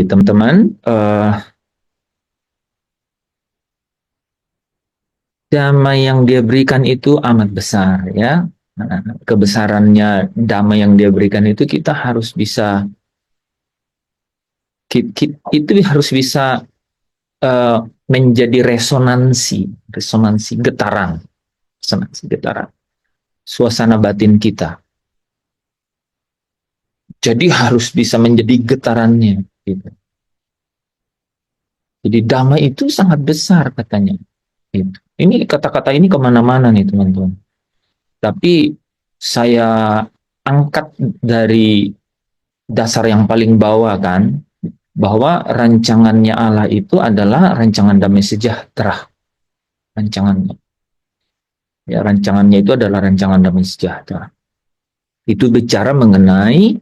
teman-teman, damai yang dia berikan itu amat besar ya. Nah, kebesarannya damai yang dia berikan itu kita harus bisa itu harus bisa uh, menjadi resonansi getaran suasana batin kita. Jadi harus bisa menjadi getarannya gitu. Jadi damai itu sangat besar katanya gitu. Ini kata-kata ini kemana-mana nih teman-teman. Tapi saya angkat dari dasar yang paling bawah kan, bahwa rancangannya Allah itu adalah rancangan damai sejahtera. Rancangannya. Ya, rancangannya itu adalah rancangan damai sejahtera. Itu bicara mengenai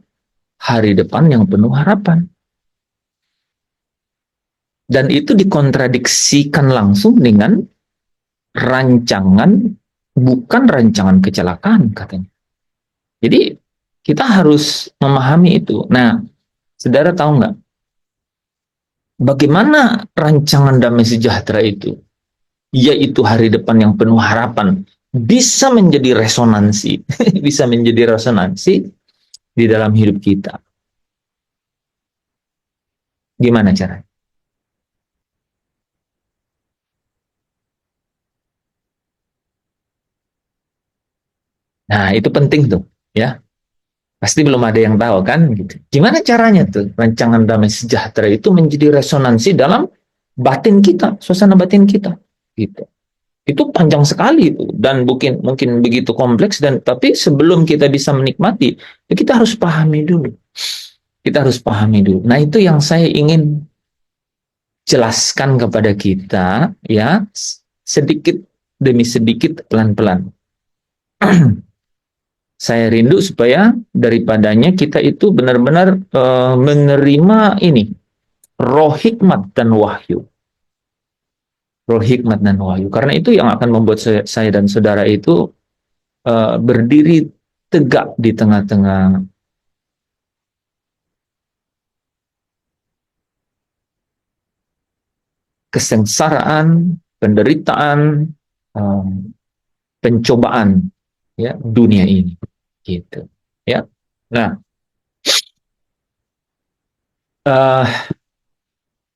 hari depan yang penuh harapan. Dan itu dikontradiksikan langsung dengan rancangan, bukan rancangan kecelakaan katanya. Jadi kita harus memahami itu. Nah, saudara tahu nggak bagaimana rancangan damai sejahtera itu, yaitu hari depan yang penuh harapan, bisa menjadi resonansi, bisa menjadi resonansi di dalam hidup kita. Gimana caranya? Nah, itu penting tuh, ya. Pasti belum ada yang tahu kan, gitu. Gimana caranya tuh rancangan damai sejahtera itu menjadi resonansi dalam batin kita, suasana batin kita, gitu. Itu panjang sekali itu dan mungkin begitu kompleks dan tapi sebelum kita bisa menikmati, ya kita harus pahami dulu. Kita harus pahami dulu. Nah, itu yang saya ingin jelaskan kepada kita ya, sedikit demi sedikit, pelan-pelan. Saya rindu supaya daripadanya kita itu benar-benar menerima ini roh hikmat dan wahyu. Roh hikmat dan wahyu. Karena itu yang akan membuat saya dan saudara itu berdiri tegak di tengah-tengah kesengsaraan, penderitaan, um, pencobaan ya dunia ini gitu ya. Nah, uh,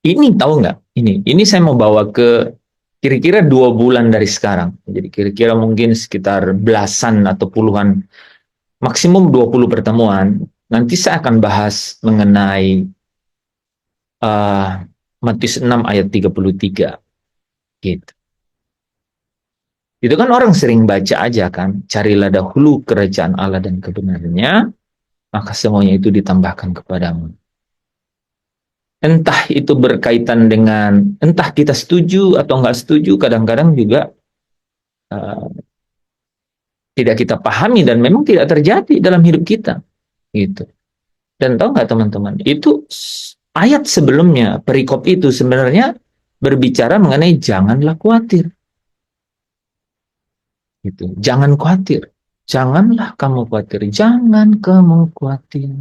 ini tahu nggak, ini saya mau bawa ke kira-kira 2 bulan dari sekarang, jadi kira-kira mungkin sekitar belasan atau puluhan, maksimum 20 pertemuan. Nanti saya akan bahas mengenai uh, Matius 6 ayat 33 gitu. Itu kan orang sering baca aja kan, carilah dahulu kerajaan Allah dan kebenarannya, maka semuanya itu ditambahkan kepadamu. Entah itu berkaitan dengan, entah kita setuju atau nggak setuju, kadang-kadang juga uh, tidak kita pahami dan memang tidak terjadi dalam hidup kita. Gitu. Dan tahu nggak teman-teman, itu ayat sebelumnya, perikop itu sebenarnya berbicara mengenai janganlah khawatir. Gitu. Jangan khawatir. Janganlah kamu khawatir. Jangan kamu khawatir.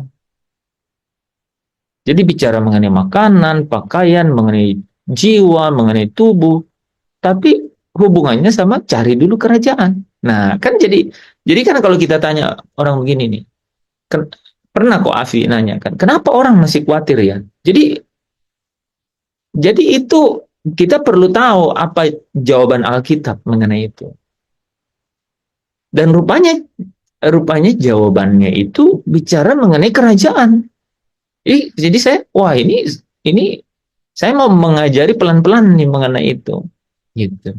Jadi bicara mengenai makanan, pakaian, mengenai jiwa, mengenai tubuh. Tapi hubungannya sama cari dulu kerajaan. Nah, kan jadi kan kalau kita tanya orang begini nih, kan, pernah kok Afi nanya kan, kenapa orang masih khawatir ya? Jadi itu kita perlu tahu apa jawaban Alkitab mengenai itu. Dan rupanya jawabannya itu bicara mengenai kerajaan. Jadi wah ini saya mau mengajari pelan-pelan nih mengenai itu, gitu.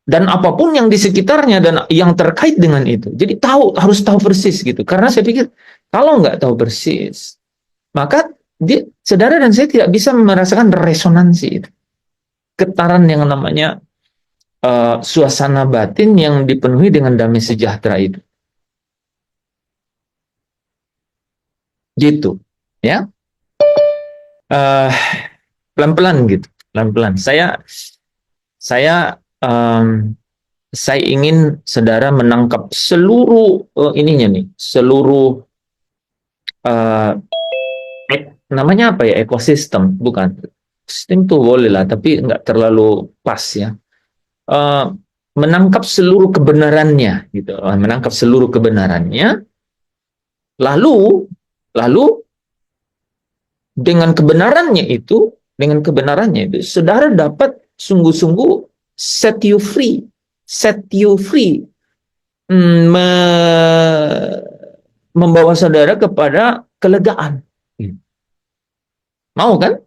Dan apapun yang di sekitarnya dan yang terkait dengan itu, jadi harus tahu persis gitu. Karena saya pikir kalau nggak tahu persis, maka saudara dan saya tidak bisa merasakan resonansi itu, getaran yang namanya suasana batin yang dipenuhi dengan damai sejahtera itu, gitu, ya. Uh, Pelan-pelan gitu, pelan-pelan. Saya saya ingin saudara menangkap seluruh ininya nih, seluruh uh, namanya apa ya, ekosistem, bukan sistem tuh boleh lah, tapi nggak terlalu pas ya. Eh, Menangkap seluruh kebenarannya, gitu, menangkap seluruh kebenarannya, lalu lalu dengan kebenarannya itu, saudara dapat sungguh-sungguh set you free, set you free, membawa saudara kepada kelegaan. Mau kan?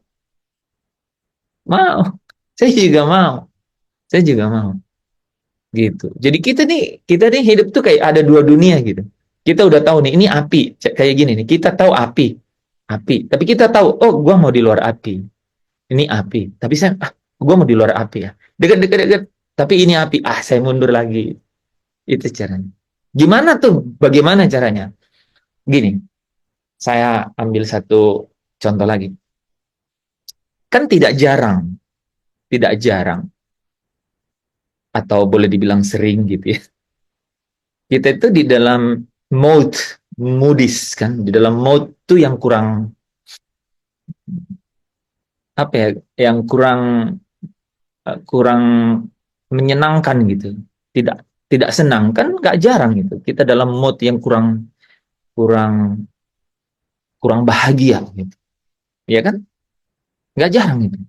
Mau. Saya juga mau. Saya juga mau. Gitu. Jadi kita nih hidup tuh kayak ada dua dunia gitu. Kita udah tahu nih ini api, kayak gini nih. Kita tahu api, api. Tapi kita tahu, oh, gua mau di luar api. Ini api. Tapi gua mau di luar api ya. Dekat-dekat, tapi ini api. Ah, saya mundur lagi. Itu caranya. Gimana tuh? Bagaimana caranya? Gini, saya ambil satu contoh lagi. Kan tidak jarang, atau boleh dibilang sering gitu ya. Kita itu di dalam mode, modis kan, di dalam mode tuh yang kurang, apa ya, yang kurang kurang menyenangkan gitu. Tidak tidak senang kan, nggak jarang gitu. Kita dalam mode yang kurang kurang kurang bahagia gitu. Ya kan? Nggak jarang gitu.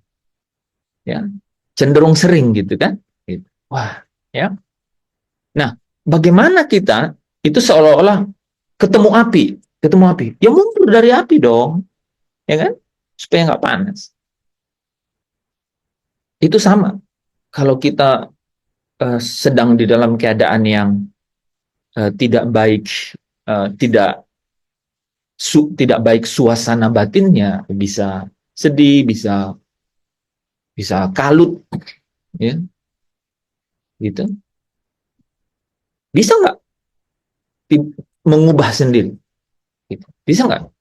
Ya. Cenderung sering gitu kan? Gitu. Wah, ya. Nah, bagaimana kita itu seolah-olah ketemu api, ya mundur dari api dong, ya kan? Supaya nggak panas. Itu sama. Kalau kita sedang di dalam keadaan yang tidak baik, tidak baik suasana batinnya, bisa sedih, bisa bisa kalut, ya, gitu. Bisa nggak mengubah sendiri? Gitu. Bisa nggak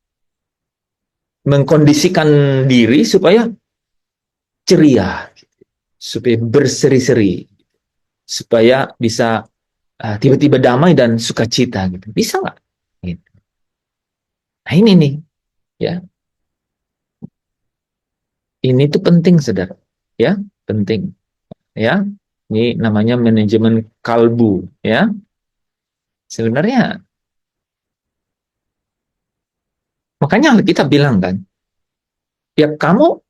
mengkondisikan diri supaya ceria, supaya berseri-seri, supaya bisa tiba-tiba damai dan sukacita gitu. Bisa nggak? Gitu. Nah ini nih, ya, ini tuh penting, saudara, ya, penting, ya. Ini namanya manajemen kalbu, ya. Sebenarnya, makanya kita bilang kan, ya kamu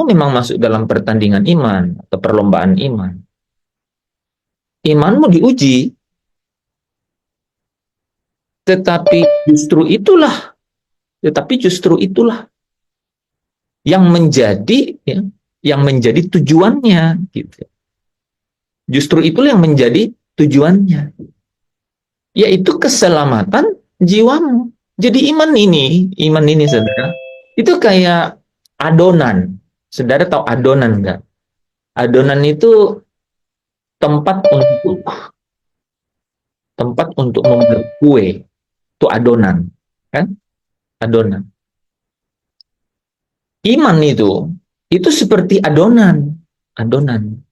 memang masuk dalam pertandingan iman atau perlombaan iman. Imanmu diuji, tetapi justru itulah, yang menjadi, ya, yang menjadi tujuannya gitu. Justru itulah yang menjadi tujuannya, yaitu keselamatan jiwamu. Jadi iman ini saudara, itu kayak adonan. Saudara tahu adonan enggak? Adonan itu tempat untuk membuat kue. Itu adonan, kan? Adonan. Iman itu seperti adonan, adonan.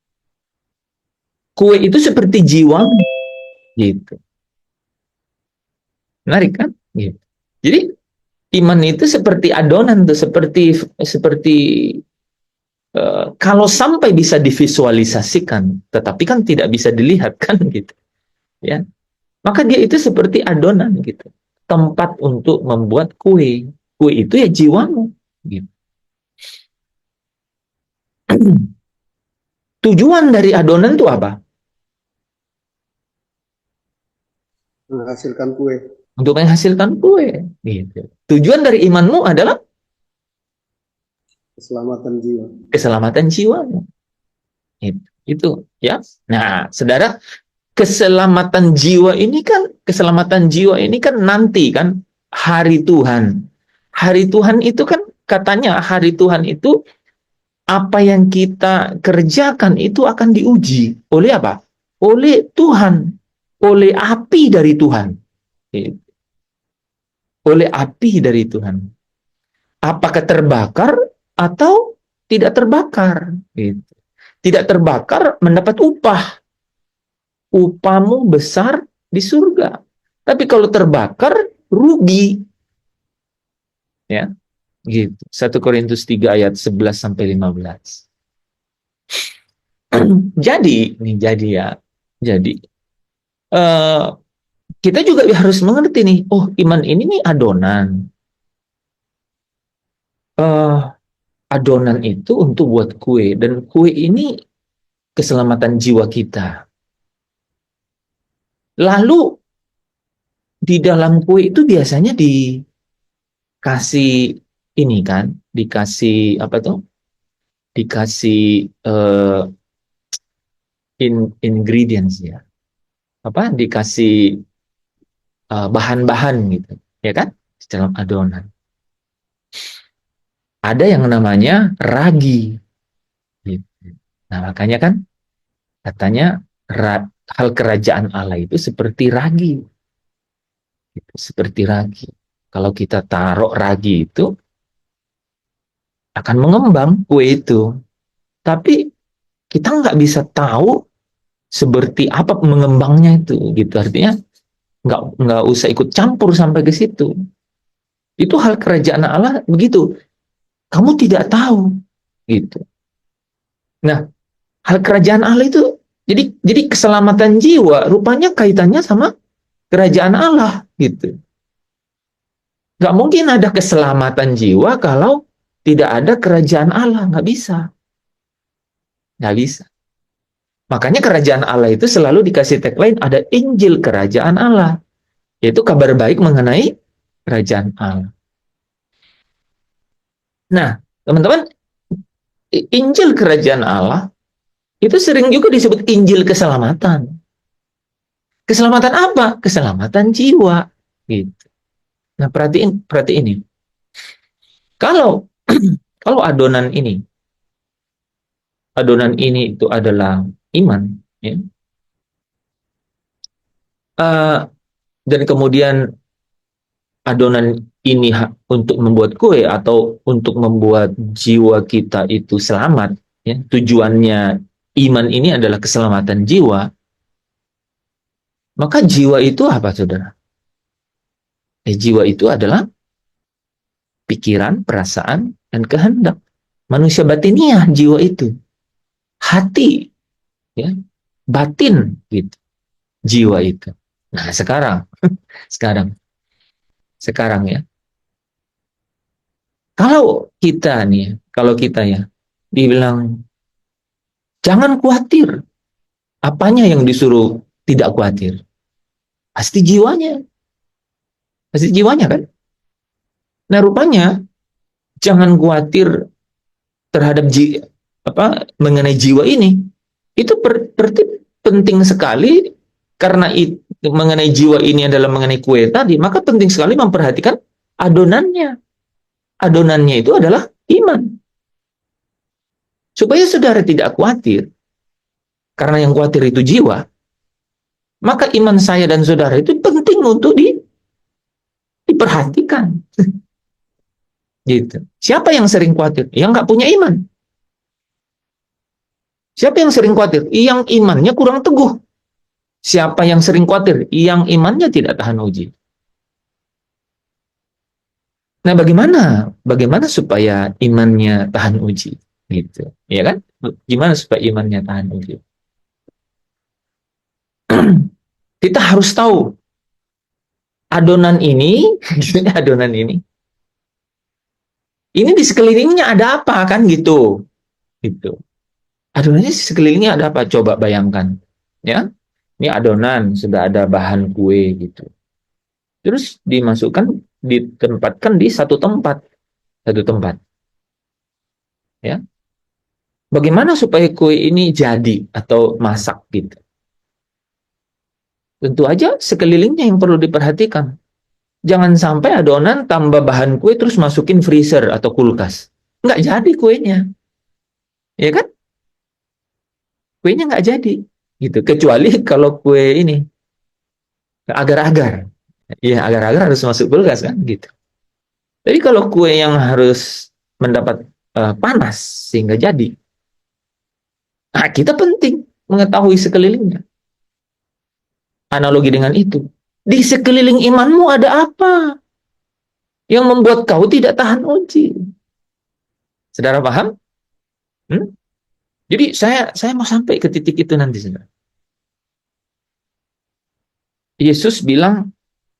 Kue itu seperti jiwa, gitu. Menarik kan? Gitu. Jadi iman itu seperti adonan tuh, seperti kalau sampai bisa divisualisasikan, tetapi kan tidak bisa dilihat kan gitu, ya. Maka dia itu seperti adonan gitu, tempat untuk membuat kue. Kue itu ya jiwamu, gitu. Tujuan dari adonan itu apa? Menghasilkan kue. Untuk menghasilkan kue, gitu. Tujuan dari imanmu adalah Keselamatan jiwa. keselamatan jiwamu. Itu, ya. Nah, saudara, keselamatan jiwa ini kan nanti kan hari Tuhan. Hari Tuhan itu kan katanya hari Tuhan itu apa yang kita kerjakan itu akan diuji oleh apa? Oleh Tuhan, oleh api dari Tuhan. Oleh api dari Tuhan. Apakah terbakar atau tidak terbakar? Tidak terbakar mendapat upah. Upahmu besar di surga. Tapi kalau terbakar, rugi. Ya. Gitu. 1 Korintus 3 ayat 11 sampai 15. Jadi ya. Jadi eh, kita juga harus mengerti nih, oh iman ini nih adonan. Eh, Adonan itu untuk buat kue dan kue ini keselamatan jiwa kita. Lalu di dalam kue itu biasanya dikasih ini kan, dikasih apa tuh? Dikasih ingredients ya. Apa? Dikasih bahan-bahan gitu, ya kan? Di dalam adonan. Ada yang namanya ragi. Gitu. Nah, makanya kan katanya hal kerajaan Allah itu seperti ragi. Gitu. Seperti ragi. Kalau kita taruh ragi itu akan mengembang kue itu. Tapi kita nggak bisa tahu seperti apa mengembangnya itu. Gitu. Artinya nggak usah ikut campur sampai ke situ. Itu hal kerajaan Allah begitu. Kamu tidak tahu. Gitu. Nah, hal kerajaan Allah itu jadi keselamatan jiwa rupanya kaitannya sama kerajaan Allah gitu. Gak mungkin ada keselamatan jiwa kalau tidak ada kerajaan Allah, nggak bisa, nggak bisa. Makanya kerajaan Allah itu selalu dikasih tagline ada Injil kerajaan Allah, yaitu kabar baik mengenai kerajaan Allah. Nah, teman-teman, Injil kerajaan Allah itu sering juga disebut Injil keselamatan. Keselamatan apa? Keselamatan jiwa. Gitu. Nah, perhatiin ini. Kalau kalau adonan ini itu adalah iman, ya, dan kemudian adonan ini untuk membuat kue atau untuk membuat jiwa kita itu selamat, ya, tujuannya iman ini adalah keselamatan jiwa, maka jiwa itu apa, saudara? Jiwa itu adalah pikiran, perasaan, dan kehendak. Manusia batiniah jiwa itu. Hati, ya, batin gitu. Jiwa itu. Nah, sekarang sekarang ya. Kalau kita ya dibilang jangan khawatir. Apanya yang disuruh tidak khawatir? Pasti jiwanya. Pasti jiwanya kan? Nah, rupanya jangan khawatir terhadap mengenai jiwa ini. Itu berarti penting sekali karena mengenai jiwa ini adalah mengenai kue tadi, maka penting sekali memperhatikan adonannya. Adonannya itu adalah iman. Supaya saudara tidak khawatir, karena yang khawatir itu jiwa, maka iman saya dan saudara itu penting untuk diperhatikan. Gitu. Siapa yang sering khawatir? Yang nggak punya iman. Siapa yang sering khawatir? Yang imannya kurang teguh. Siapa yang sering khawatir? Yang imannya tidak tahan uji. Nah, bagaimana supaya imannya tahan uji? Gitu, ya kan? Gimana supaya imannya tahan uji? Kita harus tahu adonan ini, adonan ini di sekelilingnya ada apa kan gitu, gitu. Adonannya di sekelilingnya ada apa? Coba bayangkan, ya. Ini adonan sudah ada bahan kue gitu. Terus ditempatkan di satu tempat, ya. Bagaimana supaya kue ini jadi atau masak gitu? Tentu aja sekelilingnya yang perlu diperhatikan. Jangan sampai adonan tambah bahan kue terus masukin freezer atau kulkas. Nggak jadi kuenya. Ya kan? Kuenya nggak jadi. Gitu. Kecuali kalau kue ini agar-agar. Ya, agar-agar harus masuk kulkas kan gitu. Tapi kalau kue yang harus mendapat panas sehingga jadi, nah kita penting mengetahui sekelilingnya. Analogi dengan itu. Di sekeliling imanmu ada apa? yang membuat kau tidak tahan uji. Saudara paham? Hmm? Jadi saya mau sampai ke titik itu nanti, saudara. Yesus bilang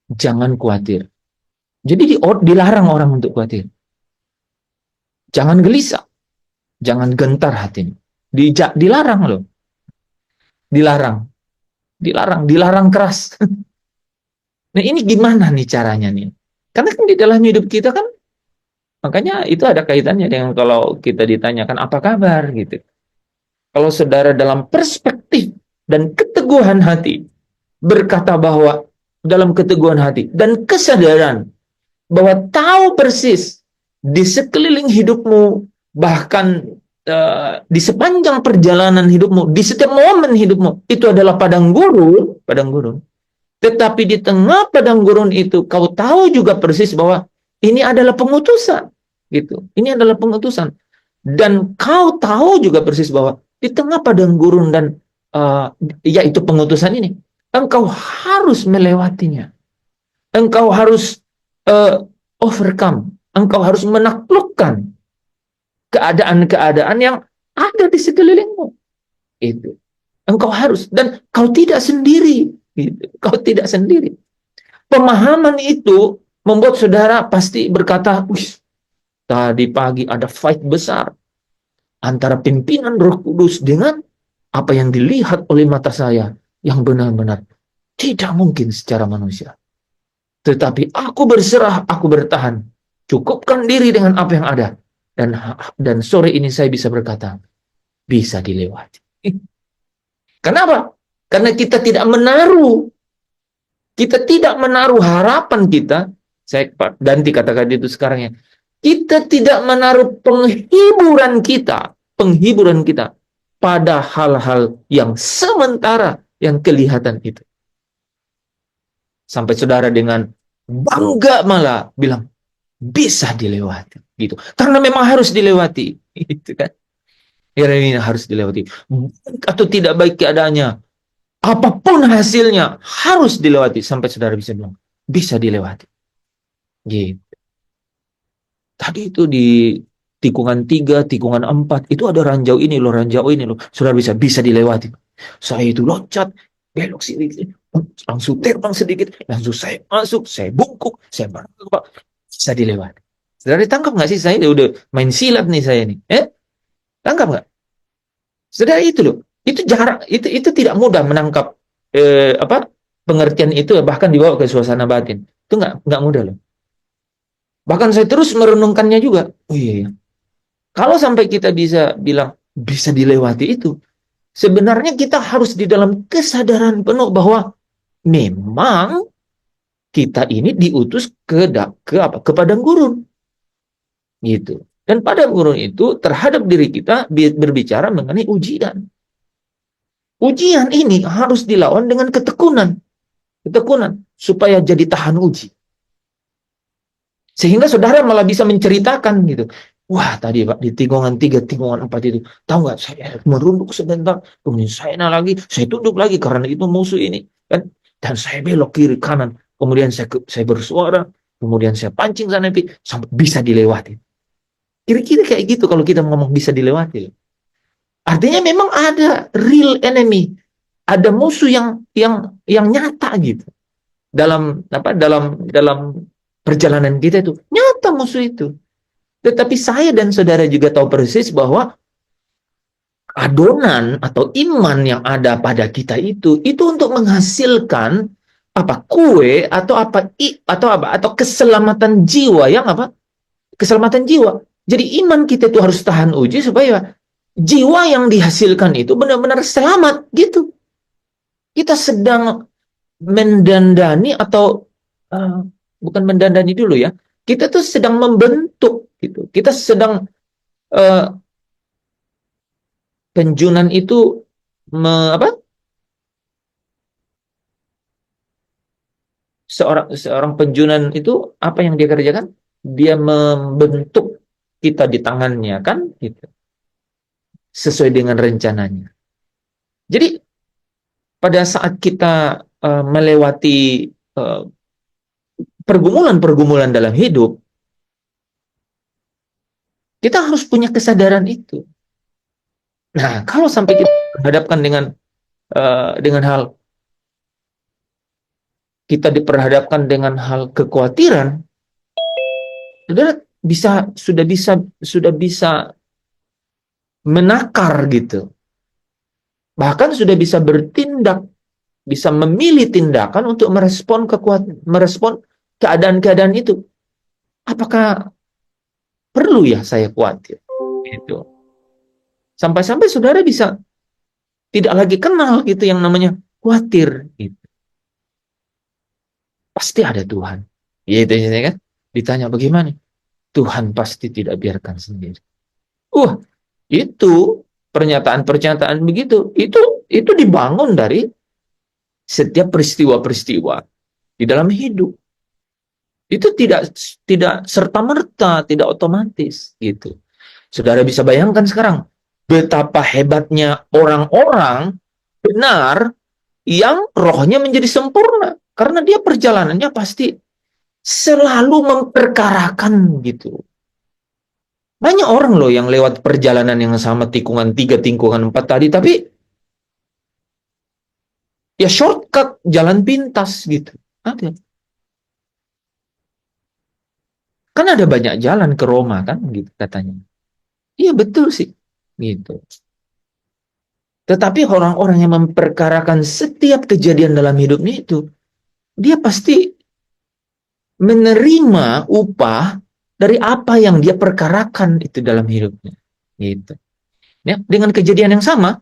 jangan khawatir. Jadi dilarang orang untuk khawatir. Jangan gelisah, jangan gentar hatimu. Dilarang loh, dilarang, dilarang keras. Nah ini gimana nih caranya nih? Karena kan di dalam hidup kita kan, makanya itu ada kaitannya dengan kalau kita ditanyakan apa kabar gitu. Kalau saudara dalam perspektif dan keteguhan hati berkata bahwa dalam keteguhan hati dan kesadaran bahwa tahu persis di sekeliling hidupmu, bahkan di sepanjang perjalanan hidupmu, di setiap momen hidupmu, itu adalah padang gurun. Tetapi di tengah padang gurun itu, kau tahu juga persis bahwa ini adalah pengutusan, gitu. Ini adalah pengutusan, dan kau tahu juga persis bahwa di tengah padang gurun dan yaitu pengutusan ini, engkau harus melewatinya. Engkau harus overcome. Engkau harus menaklukkan keadaan-keadaan yang ada di sekelilingmu. Itu. Engkau harus, dan kau tidak sendiri. Gitu. Kau tidak sendiri. Pemahaman itu membuat saudara pasti berkata, wih, tadi pagi ada fight besar antara pimpinan Roh Kudus dengan apa yang dilihat oleh mata saya yang benar-benar tidak mungkin secara manusia. Tetapi aku berserah, aku bertahan. Cukupkan diri dengan apa yang ada. Dan sore ini saya bisa berkata, bisa dilewati. Kenapa? Karena kita tidak menaruh harapan kita. Saya ganti kata-kata itu sekarang ya. Kita tidak menaruh penghiburan kita pada hal-hal yang sementara yang kelihatan itu. Sampai saudara dengan bangga malah bilang bisa dilewati gitu. Karena memang harus dilewati, gitu kan. Ya, ini harus dilewati. Atau tidak baik keadaannya, apapun hasilnya harus dilewati sampai saudara bisa bilang bisa dilewati. Gitu. Tadi itu di tikungan 3, tikungan 4 itu ada ranjau ini loh, saudara bisa dilewati. Saya itu loncat, belok sini, langsung terbang sedikit, langsung saya masuk, saya bungkuk, saya berangkat, bisa dilewati. Saudara ditangkap nggak sih? Saya udah main silat nih saya nih. Tangkap nggak? Saudara itu loh, itu jarak, itu tidak mudah menangkap pengertian itu, bahkan dibawa ke suasana batin. Itu nggak mudah loh. Bahkan saya terus merenungkannya juga. Oh iya, kalau sampai kita bisa bilang bisa dilewati itu, sebenarnya kita harus di dalam kesadaran penuh bahwa memang kita ini diutus ke padang gurun, gitu. Dan padang gurun itu terhadap diri kita berbicara mengenai ujian. Ujian ini harus dilawan dengan ketekunan supaya jadi tahan uji. Sehingga saudara malah bisa menceritakan gitu. Wah, tadi Pak, di tikungan 3, tikungan 4 itu, tahu nggak, saya merunduk sebentar, kemudian saya tunduk lagi karena itu musuh ini, kan? Dan saya belok kiri kanan, kemudian saya bersuara, kemudian saya pancing sana sampai bisa dilewati. Kira-kira kayak gitu kalau kita ngomong bisa dilewati. Artinya memang ada real enemy, ada musuh yang nyata gitu. Dalam perjalanan kita itu nyata musuh itu. Tetapi saya dan saudara juga tahu persis bahwa adonan atau iman yang ada pada kita itu untuk menghasilkan kue atau keselamatan jiwa yang keselamatan jiwa. Jadi iman kita itu harus tahan uji supaya jiwa yang dihasilkan itu benar-benar selamat gitu. Kita sedang mendandani atau bukan mendandani dulu ya. Kita tuh sedang membentuk gitu. Kita sedang penjunan itu seorang penjunan itu apa yang dia kerjakan? Dia membentuk kita di tangannya kan gitu. Sesuai dengan rencananya. Jadi pada saat kita melewati pergumulan-pergumulan dalam hidup, kita harus punya kesadaran itu. Nah, kalau sampai kita berhadapkan dengan hal kita diperhadapkan dengan hal kekhawatiran, saudara sudah bisa menakar gitu. Bahkan sudah bisa bertindak, bisa memilih tindakan untuk merespon keadaan-keadaan itu. Apakah perlu ya saya khawatir? Gitu. Sampai-sampai saudara bisa tidak lagi kenal gitu yang namanya khawatir. Gitu. Pasti ada Tuhan. Gitu ya kan? Ditanya bagaimana? Tuhan pasti tidak biarkan sendiri. Itu pernyataan-pernyataan begitu. Itu dibangun dari setiap peristiwa-peristiwa di dalam hidup. Itu tidak serta-merta, tidak otomatis gitu. Saudara bisa bayangkan sekarang betapa hebatnya orang-orang benar yang rohnya menjadi sempurna karena dia perjalanannya pasti selalu memperkarakan gitu. Banyak orang loh yang lewat perjalanan yang sama tikungan 3, tikungan 4 tadi, tapi ya shortcut jalan pintas gitu. Ada. Kan ada banyak jalan ke Roma kan gitu katanya. Iya betul sih. Gitu. Tetapi orang-orang yang memperkarakan setiap kejadian dalam hidupnya itu, dia pasti menerima upah dari apa yang dia perkarakan itu dalam hidupnya. Gitu. Ya, dengan kejadian yang sama,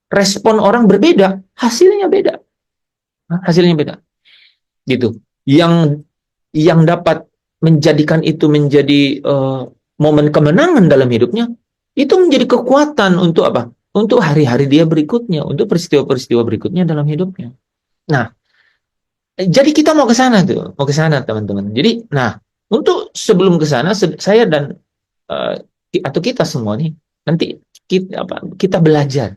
respon orang berbeda, hasilnya beda. Hasilnya beda. Gitu. Yang dapat menjadikan itu menjadi momen kemenangan dalam hidupnya, itu menjadi kekuatan untuk apa? Untuk hari-hari dia berikutnya, untuk peristiwa-peristiwa berikutnya dalam hidupnya. Nah, jadi kita mau ke sana tuh, mau ke sana teman-teman. Jadi, nah, untuk sebelum ke sana, saya dan uh, atau kita semua nih, nanti kita belajar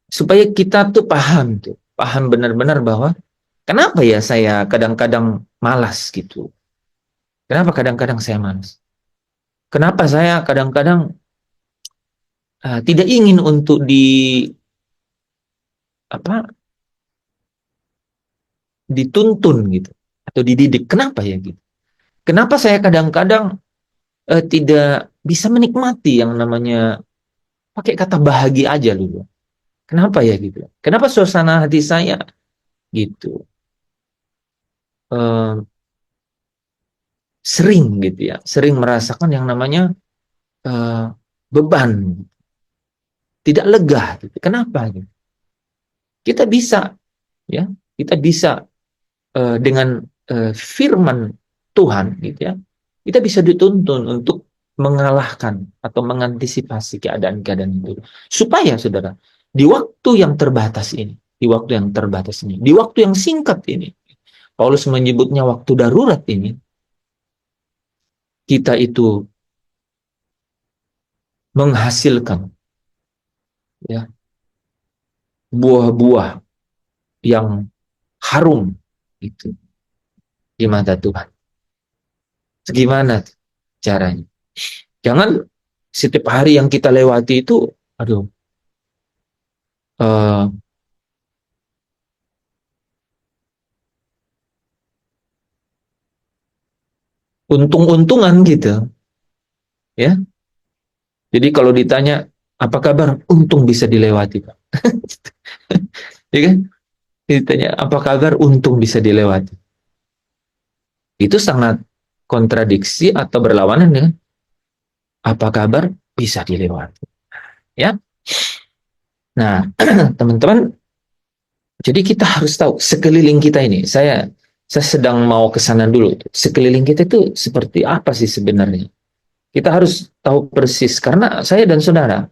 supaya kita tuh paham benar-benar bahwa kenapa ya saya kadang-kadang malas gitu. Kenapa kadang-kadang saya malas? Kenapa saya kadang-kadang tidak ingin untuk apa dituntun gitu atau dididik? Kenapa ya gitu? Kenapa saya kadang-kadang tidak bisa menikmati yang namanya pakai kata bahagia aja dulu? Kenapa ya gitu? Kenapa suasana hati saya gitu eh, sering gitu ya, sering merasakan yang namanya eh, beban, tidak lega gitu. Kenapa gitu? Kita bisa ya, kita bisa dengan firman Tuhan gitu ya, kita bisa dituntun untuk mengalahkan atau mengantisipasi keadaan-keadaan itu. Supaya saudara, di waktu yang terbatas ini, di waktu yang singkat ini, Paulus menyebutnya waktu darurat ini, kita itu menghasilkan ya buah-buah yang harum itu di mata Tuhan. Gimana caranya? Jangan setiap hari yang kita lewati itu, aduh, uh, untung-untungan gitu, ya. Jadi kalau ditanya apa kabar, untung bisa dilewati, Pak. Ya kan? Ditanya apa kabar, untung bisa dilewati. Itu sangat kontradiksi atau berlawanan dengan apa kabar bisa dilewati. Ya. Nah, teman-teman, jadi kita harus tahu sekeliling kita ini. Saya sedang mau ke sana dulu. Sekeliling kita itu seperti apa sih sebenarnya? Kita harus tahu persis karena saya dan saudara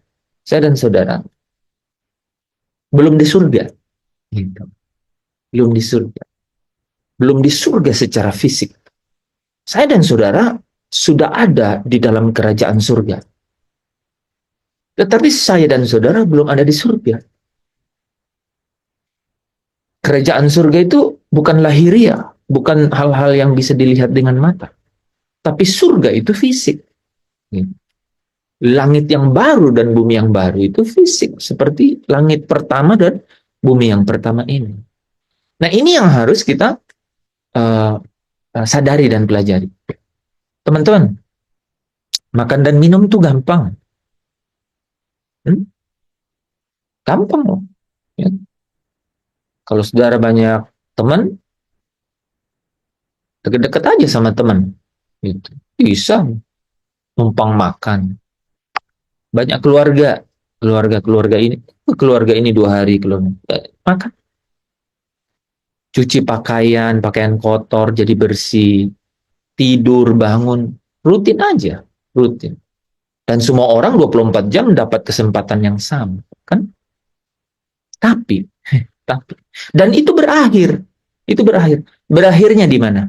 belum di surga, gitu. Belum di surga, belum di surga secara fisik. Saya dan saudara sudah ada di dalam kerajaan surga, tetapi saya dan saudara belum ada di surga. Kerajaan surga itu bukan lahiriah, bukan hal-hal yang bisa dilihat dengan mata. Tapi surga itu fisik. Langit yang baru dan bumi yang baru itu fisik, seperti langit pertama dan bumi yang pertama ini. Nah, ini yang harus kita uh, sadari dan pelajari. Teman-teman, makan dan minum itu gampang. Gampang loh. Ya. Kalau saudara banyak teman, deket-deket aja sama teman. Gitu. Bisa numpang makan. Banyak keluarga ini 2 hari makan. Cuci pakaian, pakaian kotor jadi bersih, tidur, bangun, rutin aja, rutin. Dan semua orang 24 jam dapat kesempatan yang sama, kan? Tapi, tapi, dan itu berakhir. Itu berakhir. Berakhirnya di mana?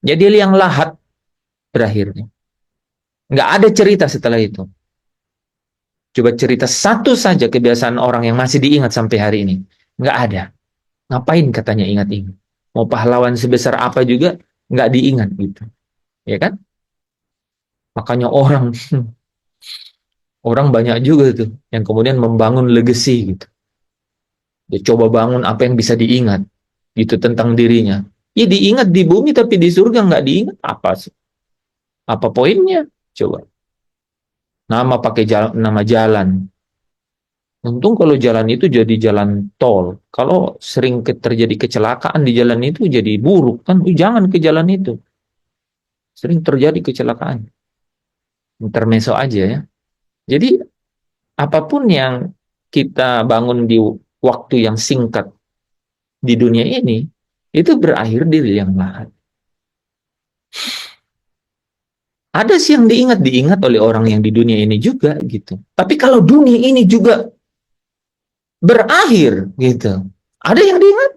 Jadi yang lahat berakhirnya. Nggak ada cerita setelah itu. Coba cerita satu saja kebiasaan orang yang masih diingat sampai hari ini. Nggak ada. Ngapain katanya ingat-ingat? Mau pahlawan sebesar apa juga nggak diingat gitu. Ya kan? Makanya orang banyak juga tuh yang kemudian membangun legacy gitu. Dia coba bangun apa yang bisa diingat gitu tentang dirinya. Ya diingat di bumi tapi di surga nggak diingat apa sih? Apa poinnya? Coba. Nama jalan. Untung kalau jalan itu jadi jalan tol. Kalau sering terjadi kecelakaan di jalan itu jadi buruk kan. Jangan ke jalan itu. Sering terjadi kecelakaan. Intermezzo aja ya. Jadi apapun yang kita bangun di waktu yang singkat di dunia ini, itu berakhir di liang lahat. Ada sih yang diingat oleh orang yang di dunia ini juga gitu. Tapi kalau dunia ini juga berakhir gitu, ada yang diingat?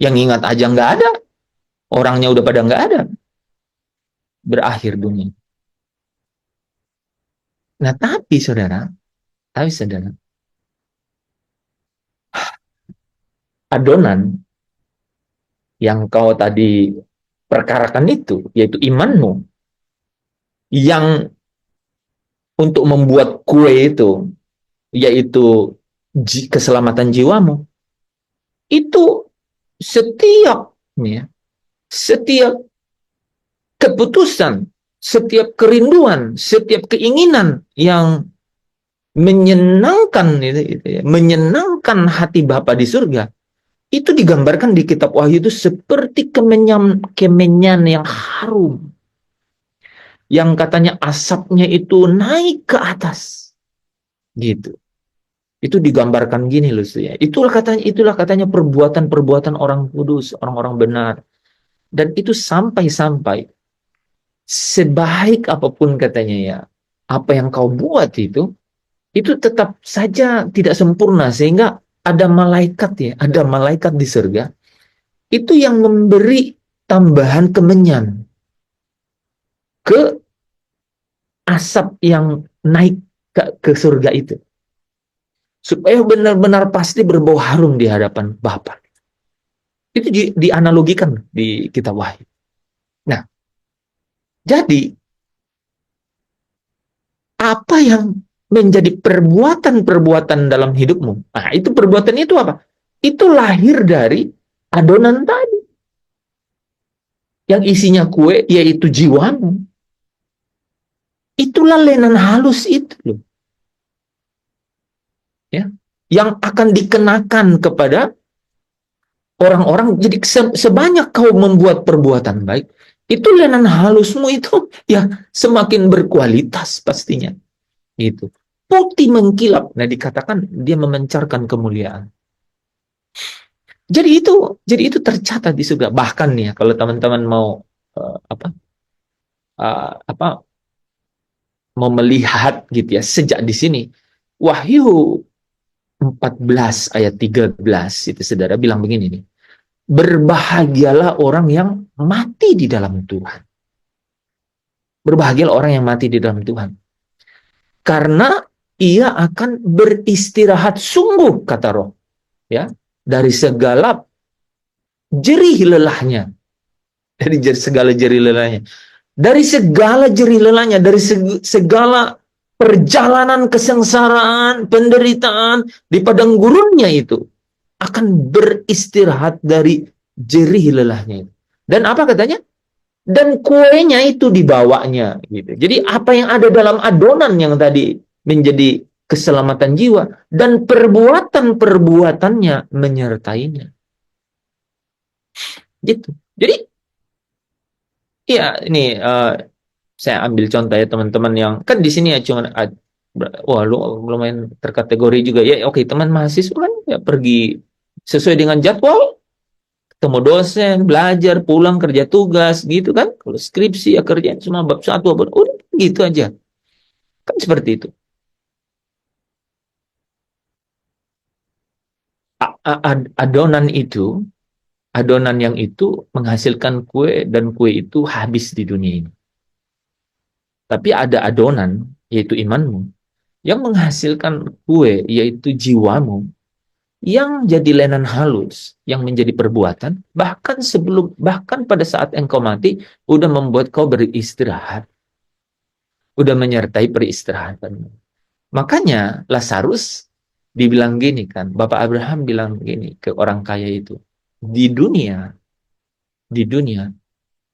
Yang ingat aja nggak ada, orangnya udah pada nggak ada, berakhir dunia. Nah tapi saudara, adonan yang kau tadi perkarakan itu, yaitu imanmu, yang untuk membuat kue itu, yaitu keselamatan jiwamu, itu setiap ya, setiap keputusan, setiap kerinduan, setiap keinginan yang menyenangkan menyenangkan hati Bapa di surga, itu digambarkan di kitab Wahyu itu seperti kemenyan yang harum, yang katanya asapnya itu naik ke atas gitu. Itu digambarkan gini loh ya. Itulah katanya perbuatan-perbuatan orang kudus, orang-orang benar. Dan itu sampai sebaik apapun katanya ya, apa yang kau buat itu tetap saja tidak sempurna, sehingga ada malaikat di surga itu yang memberi tambahan kemenyan ke asap yang naik ke surga itu, supaya benar-benar pasti berbau harum di hadapan Bapa. Itu dianalogikan di kitab Wahyu. Nah, jadi apa yang menjadi perbuatan-perbuatan dalam hidupmu? Nah, itu perbuatan itu apa? Itu lahir dari adonan tadi. Yang isinya kue, yaitu jiwamu. Itulah lenan halus itu loh. Ya, yang akan dikenakan kepada orang-orang. Jadi sebanyak kau membuat perbuatan baik, itu lenan halusmu itu ya semakin berkualitas pastinya. Gitu. Putih mengkilap. Nah, dikatakan dia memancarkan kemuliaan. Jadi itu tercatat di surga. Bahkan nih ya, kalau teman-teman mau uh, apa apa mau melihat gitu ya sejak di sini, Wahyu 14 ayat 13 itu saudara bilang begini nih. Berbahagialah orang yang mati di dalam Tuhan. Berbahagialah orang yang mati di dalam Tuhan. Karena ia akan beristirahat sungguh, kata Roh, ya, dari segala jerih lelahnya. Dari segala jerih lelahnya. Dari segala jerih lelahnya, dari segala perjalanan kesengsaraan, penderitaan di padang gurunnya itu akan beristirahat dari jerih lelahnya. Dan apa katanya? Dan kuenya itu dibawanya gitu. Jadi apa yang ada dalam adonan yang tadi menjadi keselamatan jiwa dan perbuatan-perbuatannya menyertainya. Gitu. Jadi ya ini saya ambil contoh ya teman-teman yang kan di sini ya cuma wah lu lumayan terkategori juga ya, oke, teman mahasiswa kan ya pergi sesuai dengan jadwal, ketemu dosen, belajar, pulang kerja tugas gitu kan. Kalau skripsi ya kerjaan cuma bab satu, udah gitu aja. Kan seperti itu. Adonan itu, adonan yang itu menghasilkan kue dan kue itu habis di dunia ini. Tapi ada adonan, yaitu imanmu, yang menghasilkan kue, yaitu jiwamu, yang jadi lenan halus, yang menjadi perbuatan, bahkan pada saat engkau mati, udah membuat kau beristirahat, udah menyertai peristirahatan. Makanya Lazarus dibilang gini kan, Bapak Abraham bilang gini ke orang kaya itu, di dunia,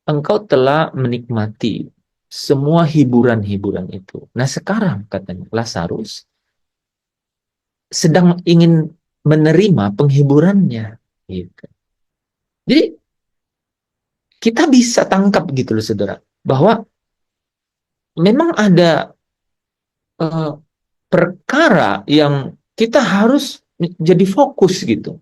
engkau telah menikmati semua hiburan-hiburan itu. Nah sekarang katanya Lazarus sedang ingin menerima penghiburannya. Gitu. Jadi kita bisa tangkap gitu loh saudara, bahwa memang ada perkara yang kita harus jadi fokus gitu,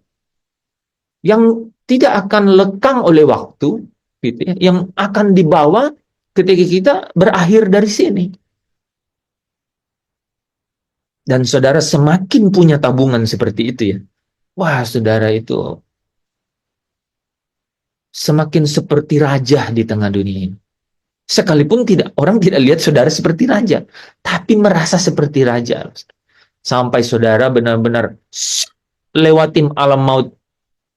yang tidak akan lekang oleh waktu, gitu ya, yang akan dibawa ketika kita berakhir dari sini. Dan saudara semakin punya tabungan seperti itu ya, wah saudara itu semakin seperti raja di tengah dunia ini. Sekalipun orang tidak lihat saudara seperti raja, tapi merasa seperti raja. Sampai saudara benar-benar lewatin alam maut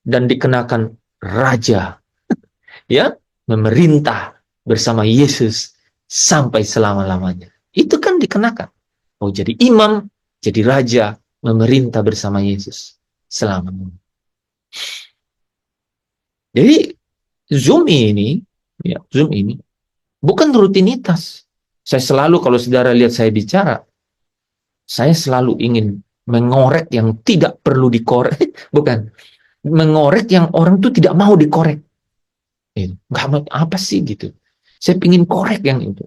dan dikenakan raja, ya, memerintah bersama Yesus sampai selama-lamanya. Itu kan dikenakan. Oh, jadi imam, jadi raja, memerintah bersama Yesus selama-lamanya. Jadi Zoom ini bukan rutinitas. Saya selalu kalau saudara lihat saya bicara, saya selalu ingin mengorek yang tidak perlu dikorek, bukan mengorek yang orang tuh tidak mau dikorek. Nggak mau apa sih gitu. Saya ingin korek yang itu.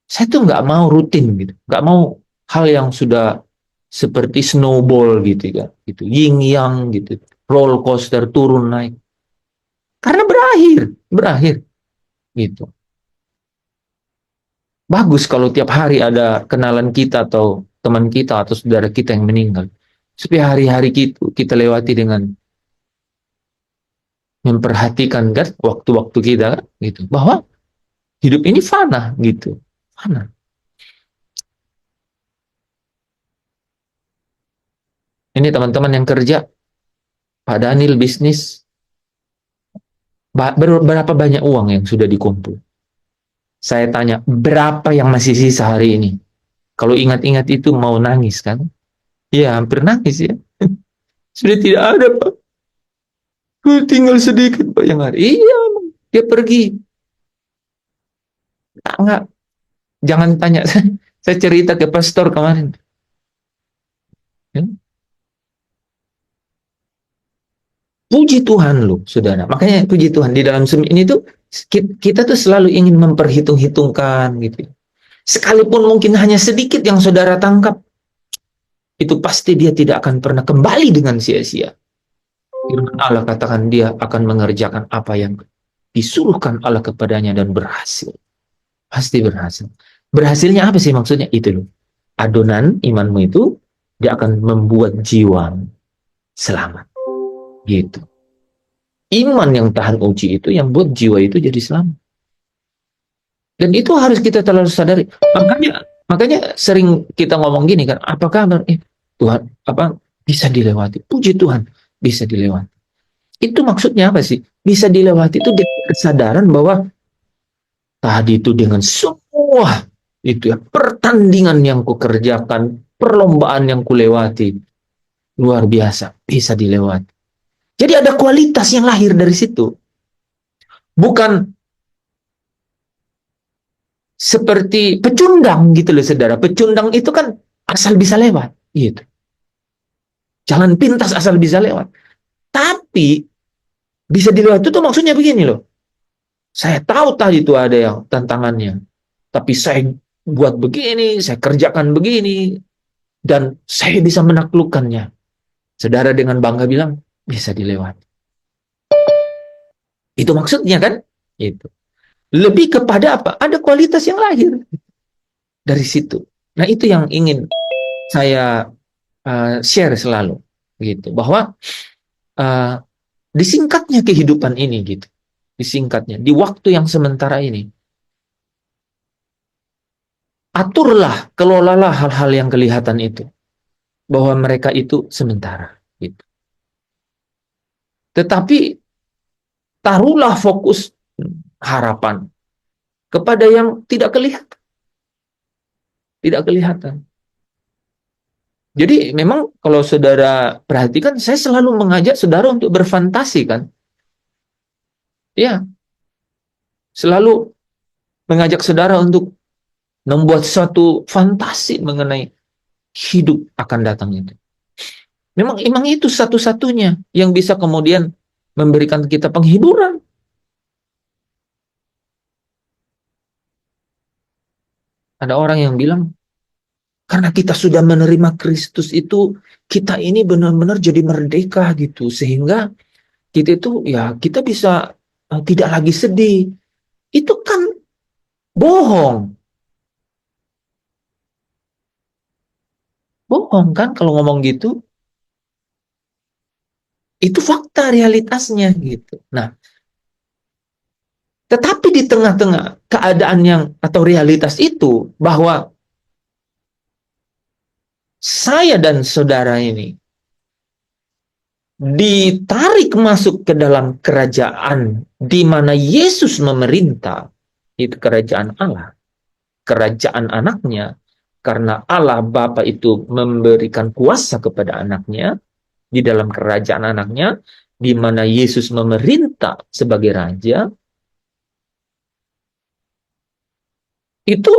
Saya tuh nggak mau rutin gitu, nggak mau hal yang sudah seperti snowball gitu ya, gitu, yin yang gitu, roller coaster turun naik. Karena berakhir gitu. Bagus kalau tiap hari ada kenalan kita atau teman kita atau saudara kita yang meninggal. Supaya hari-hari kita lewati dengan memperhatikan kan waktu-waktu kita kan, gitu. Bahwa hidup ini fana gitu. Fana. Ini teman-teman yang kerja, Pak Daniel bisnis, berapa banyak uang yang sudah dikumpul? Saya tanya, berapa yang masih sisa hari ini? Kalau ingat-ingat itu mau nangis kan? Ya, hampir nangis ya. Sudah tidak ada, Pak. Tinggal sedikit, Pak, yang ada. Iya, dia pergi. Enggak, jangan tanya. Saya cerita ke pastor kemarin. Ya. Puji Tuhan loh, saudara. Makanya puji Tuhan di dalam ini tuh kita tuh selalu ingin memperhitung-hitungkan gitu. Sekalipun mungkin hanya sedikit yang saudara tangkap, itu pasti dia tidak akan pernah kembali dengan sia-sia. Firman Allah katakan dia akan mengerjakan apa yang disuruhkan Allah kepadanya dan berhasil. Pasti berhasil. Berhasilnya apa sih maksudnya? Itu loh. Adonan imanmu itu dia akan membuat jiwa selamat. Gitu. Iman yang tahan uji itu yang buat jiwa itu jadi selamat. Dan itu harus kita terlalu sadari. Makanya sering kita ngomong gini kan, apa kabar? Tuhan, apa bisa dilewati? Puji Tuhan, bisa dilewati. Itu maksudnya apa sih? Bisa dilewati itu dengan kesadaran bahwa tadi itu dengan semua itu ya pertandingan yang kukerjakan, perlombaan yang kulewati, luar biasa, bisa dilewati. Jadi ada kualitas yang lahir dari situ. Bukan seperti pecundang gitu loh saudara. Pecundang itu kan asal bisa lewat gitu. Jalan pintas asal bisa lewat. Tapi bisa dilewati itu maksudnya begini loh. Saya tahu tadi itu ada yang tantangannya. Tapi saya buat begini, saya kerjakan begini, dan saya bisa menaklukkannya. Saudara dengan bangga bilang, bisa dilewati. Itu maksudnya kan? Itu. Lebih kepada apa? Ada kualitas yang lahir dari situ. Nah itu yang ingin saya share selalu. Gitu. Bahwa uh, disingkatnya kehidupan ini gitu. Disingkatnya. Di waktu yang sementara ini. Aturlah, kelolalah hal-hal yang kelihatan itu. Bahwa mereka itu sementara. Gitu. Tetapi taruhlah fokus harapan kepada yang tidak kelihatan. Tidak kelihatan. Jadi memang kalau saudara perhatikan, saya selalu mengajak saudara untuk berfantasi kan. Ya, selalu mengajak saudara untuk membuat suatu fantasi mengenai hidup akan datang itu. Memang itu satu-satunya yang bisa kemudian memberikan kita penghiburan. Ada orang yang bilang, karena kita sudah menerima Kristus itu, kita ini benar-benar jadi merdeka gitu. Sehingga kita itu, ya kita bisa tidak lagi sedih. Itu kan bohong. Bohong kan kalau ngomong gitu. Itu fakta realitasnya gitu. Nah, tetapi di tengah-tengah keadaan yang atau realitas itu, bahwa saya dan saudara ini ditarik masuk ke dalam kerajaan di mana Yesus memerintah, itu kerajaan Allah, kerajaan anaknya, karena Allah Bapa itu memberikan kuasa kepada anaknya, di dalam kerajaan anaknya, di mana Yesus memerintah sebagai raja, itu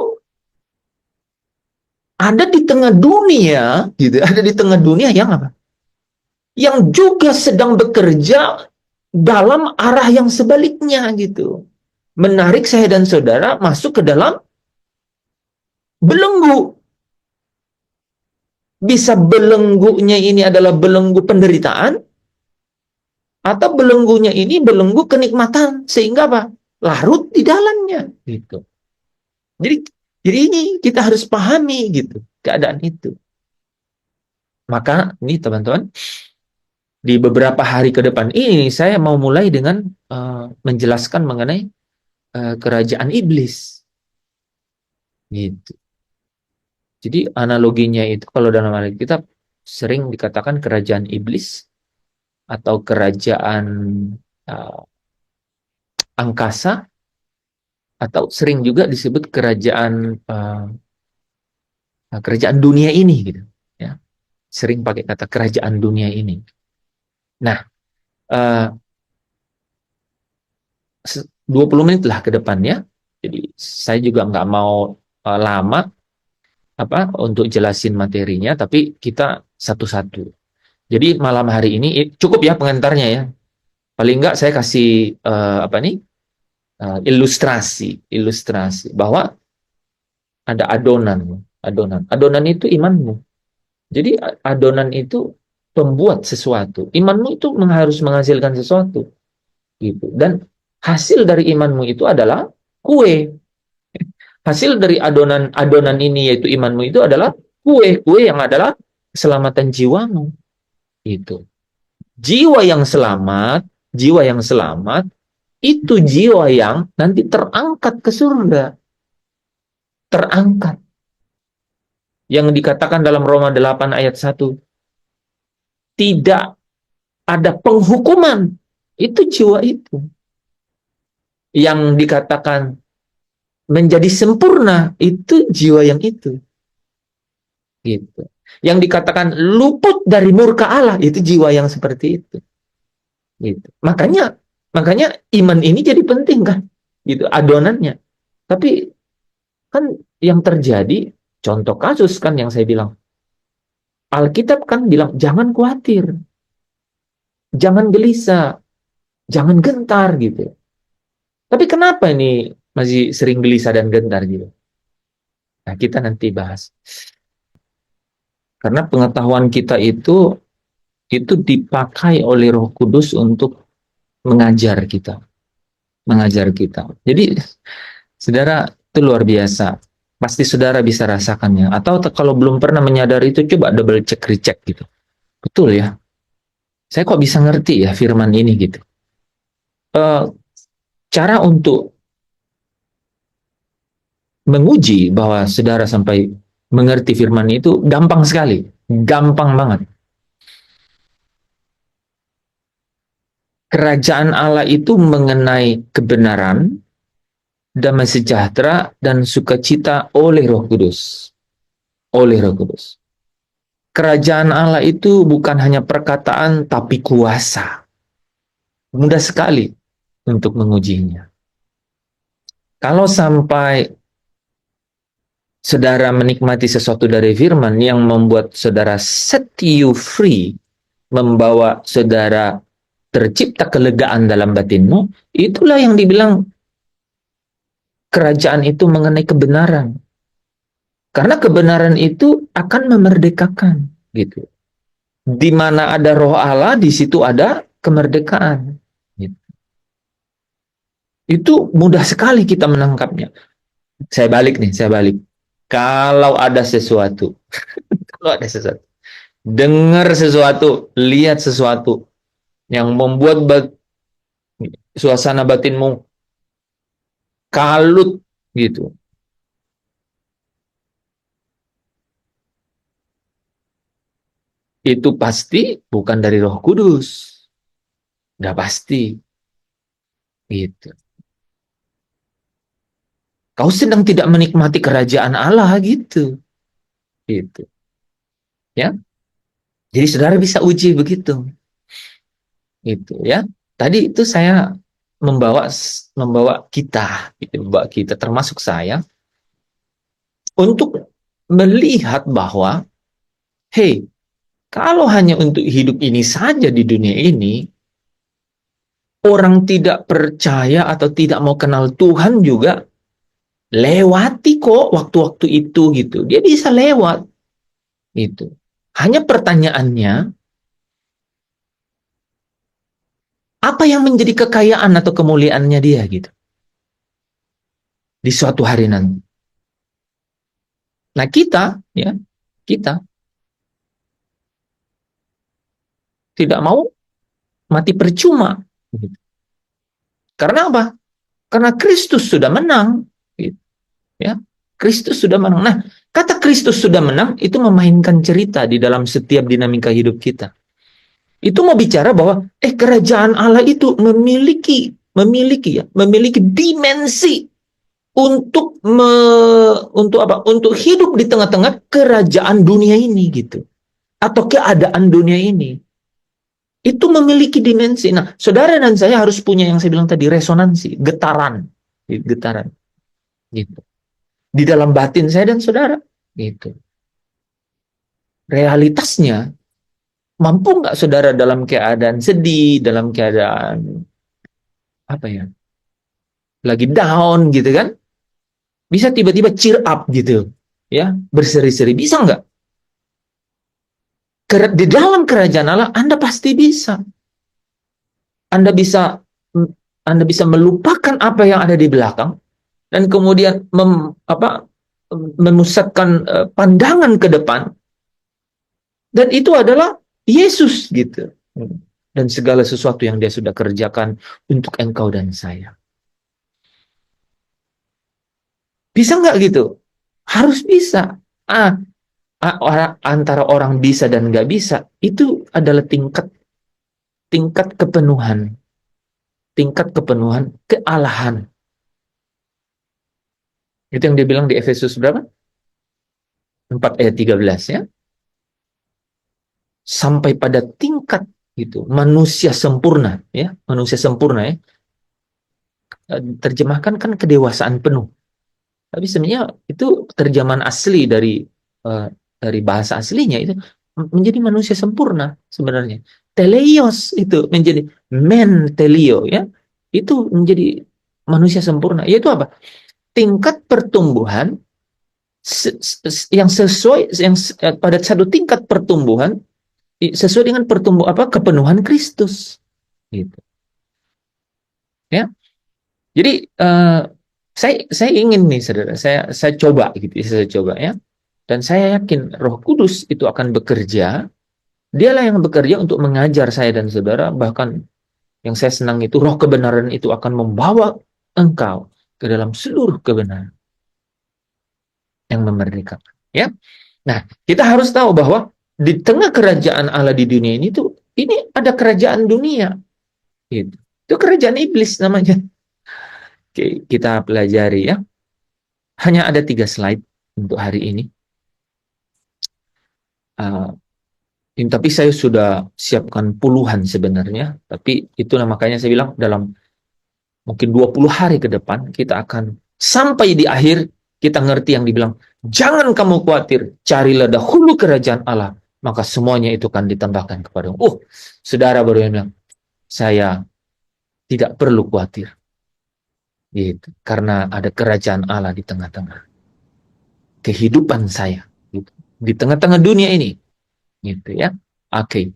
ada di tengah dunia, gitu, ada di tengah dunia yang apa? Yang juga sedang bekerja dalam arah yang sebaliknya gitu. Menarik saya dan saudara masuk ke dalam belenggu. Bisa belenggunya ini adalah belenggu penderitaan, atau belenggunya ini belenggu kenikmatan, sehingga apa? Larut di dalamnya gitu. Jadi ini kita harus pahami gitu keadaan itu. Maka ini teman-teman, di beberapa hari ke depan ini saya mau mulai dengan menjelaskan mengenai kerajaan iblis. Gitu. Jadi analoginya itu kalau dalam Alkitab sering dikatakan kerajaan iblis atau kerajaan angkasa, atau sering juga disebut kerajaan dunia ini gitu. Ya. Sering pakai kata kerajaan dunia ini. Nah, 20 menit lah ke depannya. Jadi saya juga nggak mau lama untuk jelasin materinya, tapi kita satu-satu. Jadi malam hari ini cukup ya pengantarnya ya. Paling nggak saya kasih ilustrasi bahwa ada adonan itu imanmu. Jadi adonan itu pembuat sesuatu. Imanmu itu harus menghasilkan sesuatu gitu. Dan hasil dari imanmu itu adalah kue. Hasil dari adonan ini yaitu imanmu itu adalah kue yang adalah keselamatan jiwamu. Itu. Jiwa yang selamat itu jiwa yang nanti terangkat ke surga. Terangkat. Yang dikatakan dalam Roma 8 ayat 1. Tidak ada penghukuman Itu jiwa itu. Yang dikatakan menjadi sempurna, itu jiwa yang itu. Gitu. Yang dikatakan luput dari murka Allah, itu jiwa yang seperti itu. Gitu. Makanya iman ini jadi penting kan, gitu adonannya. Tapi kan yang terjadi, contoh kasus kan yang saya bilang, Alkitab kan bilang jangan khawatir, jangan gelisah, jangan gentar gitu. Tapi kenapa ini masih sering gelisah dan gentar gitu? Nah, kita nanti bahas. Karena pengetahuan kita itu dipakai oleh Roh Kudus untuk mengajar kita, mengajar kita. Jadi, saudara, itu luar biasa. Pasti saudara bisa rasakannya. Atau kalau belum pernah menyadari itu, coba double check, recheck gitu. Betul ya. Saya kok bisa ngerti ya firman ini gitu. Eh, Cara untuk menguji bahwa saudara sampai mengerti firman itu gampang sekali, gampang banget. Kerajaan Allah itu mengenai kebenaran, damai sejahtera, dan sukacita oleh Roh Kudus. Oleh Roh Kudus. Kerajaan Allah itu bukan hanya perkataan, tapi kuasa. Mudah sekali untuk mengujinya. Kalau sampai saudara menikmati sesuatu dari firman yang membuat saudara set you free, membawa saudara tercipta kelegaan dalam batinmu, itulah yang dibilang kerajaan itu mengenai kebenaran. Karena kebenaran itu akan memerdekakan, gitu. Di mana ada Roh Allah, di situ ada kemerdekaan. Gitu. Itu mudah sekali kita menangkapnya. Saya balik nih, saya balik. Kalau ada sesuatu, kalau ada sesuatu, dengar sesuatu, lihat sesuatu yang membuat suasana batinmu kalut gitu. Itu pasti bukan dari Roh Kudus. Udah pasti gitu. Kau sedang tidak menikmati kerajaan Allah gitu. Gitu. Ya. Jadi saudara bisa uji begitu. Gitu ya. Tadi itu saya membawa membawa kita, gitu, membawa kita termasuk saya untuk melihat bahwa hey, kalau hanya untuk hidup ini saja di dunia ini, orang tidak percaya atau tidak mau kenal Tuhan juga lewati kok waktu-waktu itu gitu. Dia bisa lewat gitu. Hanya pertanyaannya, apa yang menjadi kekayaan atau kemuliaannya dia gitu di suatu hari nanti. Nah, kita tidak mau mati percuma. Gitu. Karena apa? Karena Kristus sudah menang. Gitu. Ya, Kristus sudah menang. Nah, kata Kristus sudah menang itu memainkan cerita di dalam setiap dinamika hidup kita. Itu mau bicara bahwa kerajaan Allah itu memiliki dimensi untuk apa? Untuk hidup di tengah-tengah kerajaan dunia ini gitu. Atau keadaan dunia ini. Itu memiliki dimensi. Nah, saudara dan saya harus punya yang saya bilang tadi resonansi, getaran. Getaran. Gitu. Di dalam batin saya dan saudara. Gitu. Realitasnya, mampu nggak saudara dalam keadaan sedih, dalam keadaan apa ya, lagi down gitu kan, bisa tiba-tiba cheer up gitu, ya, berseri-seri, bisa nggak? Di dalam kerajaan Allah, Anda pasti bisa. Anda bisa Anda bisa melupakan apa yang ada di belakang dan kemudian memusatkan pandangan ke depan, dan itu adalah Yesus gitu. Dan segala sesuatu yang dia sudah kerjakan untuk engkau dan saya. Bisa nggak gitu? Harus bisa. Antara orang bisa dan nggak bisa, itu adalah tingkat kepenuhan. tingkat kepenuhan kealahan. Itu yang dia bilang di Efesus berapa? 4 ayat 13 ya. Sampai pada tingkat itu manusia sempurna ya, manusia sempurna ya. Terjemahkan kan kedewasaan penuh. Tapi sebenarnya itu terjemahan asli dari bahasa aslinya itu menjadi manusia sempurna sebenarnya. Teleios itu menjadi men telio ya. Itu menjadi manusia sempurna. Yaitu apa? Tingkat pertumbuhan yang sesuai pada satu tingkat pertumbuhan sesuai dengan kepenuhan Kristus gitu ya. Jadi saya ingin nih saudara, saya coba gitu, saya coba ya, dan saya yakin Roh Kudus itu akan bekerja. Dialah yang bekerja untuk mengajar saya dan saudara, bahkan yang saya senang itu Roh kebenaran itu akan membawa engkau ke dalam seluruh kebenaran yang memerdekakan ya. Nah, kita harus tahu bahwa di tengah kerajaan Allah di dunia ini tuh, ini ada kerajaan dunia gitu. Itu kerajaan iblis namanya. Oke, kita pelajari ya. Hanya ada 3 slide untuk hari ini. Tapi saya sudah siapkan puluhan sebenarnya. Tapi itulah makanya saya bilang dalam mungkin 20 hari ke depan kita akan sampai di akhir kita ngerti yang dibilang, jangan kamu khawatir, carilah dahulu kerajaan Allah, maka semuanya itu akan ditambahkan kepadamu. Saudara baru yang bilang, saya tidak perlu khawatir. Gitu. Karena ada kerajaan Allah di tengah-tengah kehidupan saya. Gitu. Di tengah-tengah dunia ini. Gitu ya. Oke.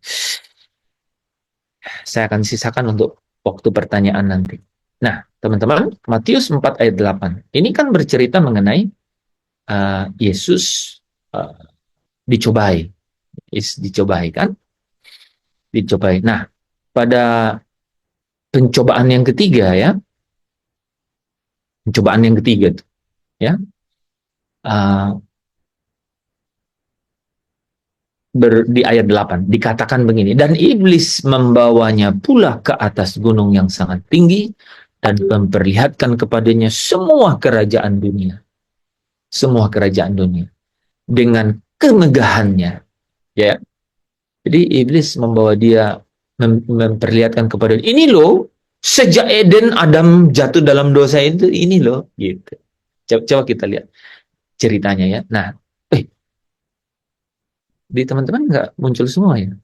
Saya akan sisakan untuk waktu pertanyaan nanti. Nah, teman-teman, Matius 4 ayat 8. Ini kan bercerita mengenai Yesus dicobai. Dicobai kan? Dicobai. Nah, pada pencobaan yang ketiga ya. Pencobaan yang ketiga tuh, ya. Di ayat 8 dikatakan begini, dan iblis membawanya pula ke atas gunung yang sangat tinggi dan memperlihatkan kepadanya semua kerajaan dunia dengan kemegahannya ya. Jadi iblis membawa dia memperlihatkan kepada ini loh, sejak Eden Adam jatuh dalam dosa itu, ini loh gitu. Coba kita lihat ceritanya ya. Nah, di teman-teman nggak muncul semua ya?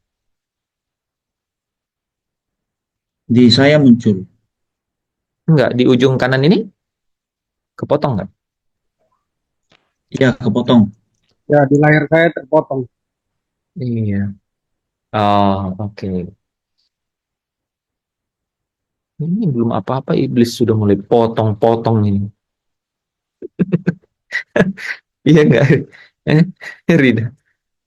Di saya muncul. Nggak, di ujung kanan ini kepotong nggak? Ya, kepotong. Ya, di layar saya terpotong. Iya. Oh, oke. Ini belum apa-apa, iblis sudah mulai potong-potong ini. Iya nggak? Rida.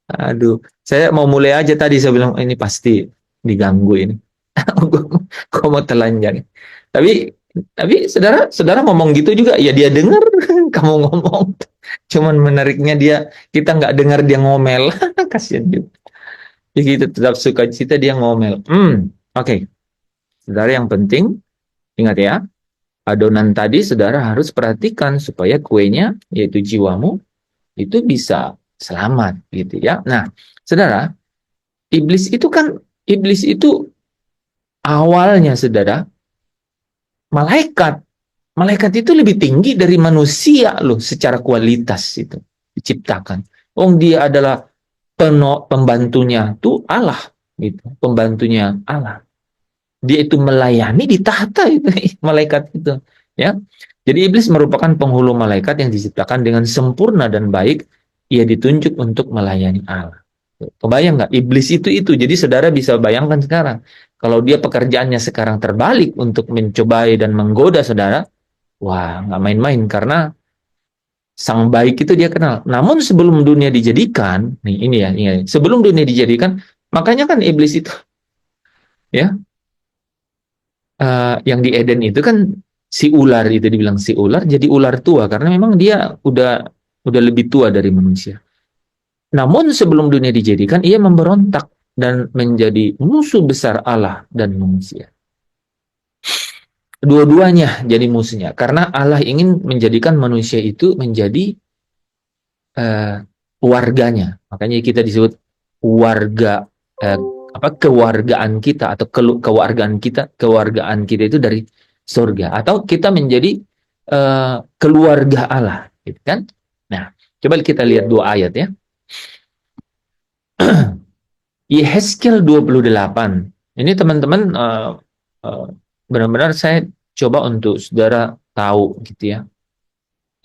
Aduh, saya mau mulai aja tadi, saya bilang ini pasti diganggu ini. Kok mau telanjang. Tapi saudara ngomong gitu juga, ya dia dengar kamu ngomong. Cuman menariknya kita nggak dengar dia ngomel. Kasian juga. Ya gitu, tetap suka cita dia ngomel. Oke. Saudara, yang penting ingat ya, adonan tadi saudara harus perhatikan supaya kuenya, yaitu jiwamu, itu bisa selamat gitu ya. Nah, saudara, iblis itu awalnya saudara malaikat. Malaikat itu lebih tinggi dari manusia loh secara kualitas itu diciptakan. Dia adalah pembantunya tuh Allah gitu, pembantunya Allah. Dia itu melayani di tahta itu malaikat itu ya. Jadi iblis merupakan penghulu malaikat yang diciptakan dengan sempurna dan baik. Ia ditunjuk untuk melayani Allah. Kebayang nggak iblis itu? Jadi saudara bisa bayangkan sekarang kalau dia pekerjaannya sekarang terbalik untuk mencobai dan menggoda saudara, wah nggak main-main, karena sang baik itu dia kenal. Namun sebelum dunia dijadikan, nih ini ya, sebelum dunia dijadikan, makanya kan iblis itu ya, yang di Eden itu kan si ular itu dibilang si ular jadi ular tua karena memang dia udah lebih tua dari manusia. Namun sebelum dunia dijadikan, ia memberontak dan menjadi musuh besar Allah dan manusia. dua-duanya jadi musuhnya. Karena Allah ingin menjadikan manusia itu menjadi warganya. Makanya kita disebut warga, kewargaan kita atau kewargaan kita itu dari surga, atau kita menjadi keluarga Allah, gitu kan? Nah, coba kita lihat dua ayat ya. Yehezkiel 28. Ini teman-teman benar-benar saya coba untuk saudara tahu gitu ya.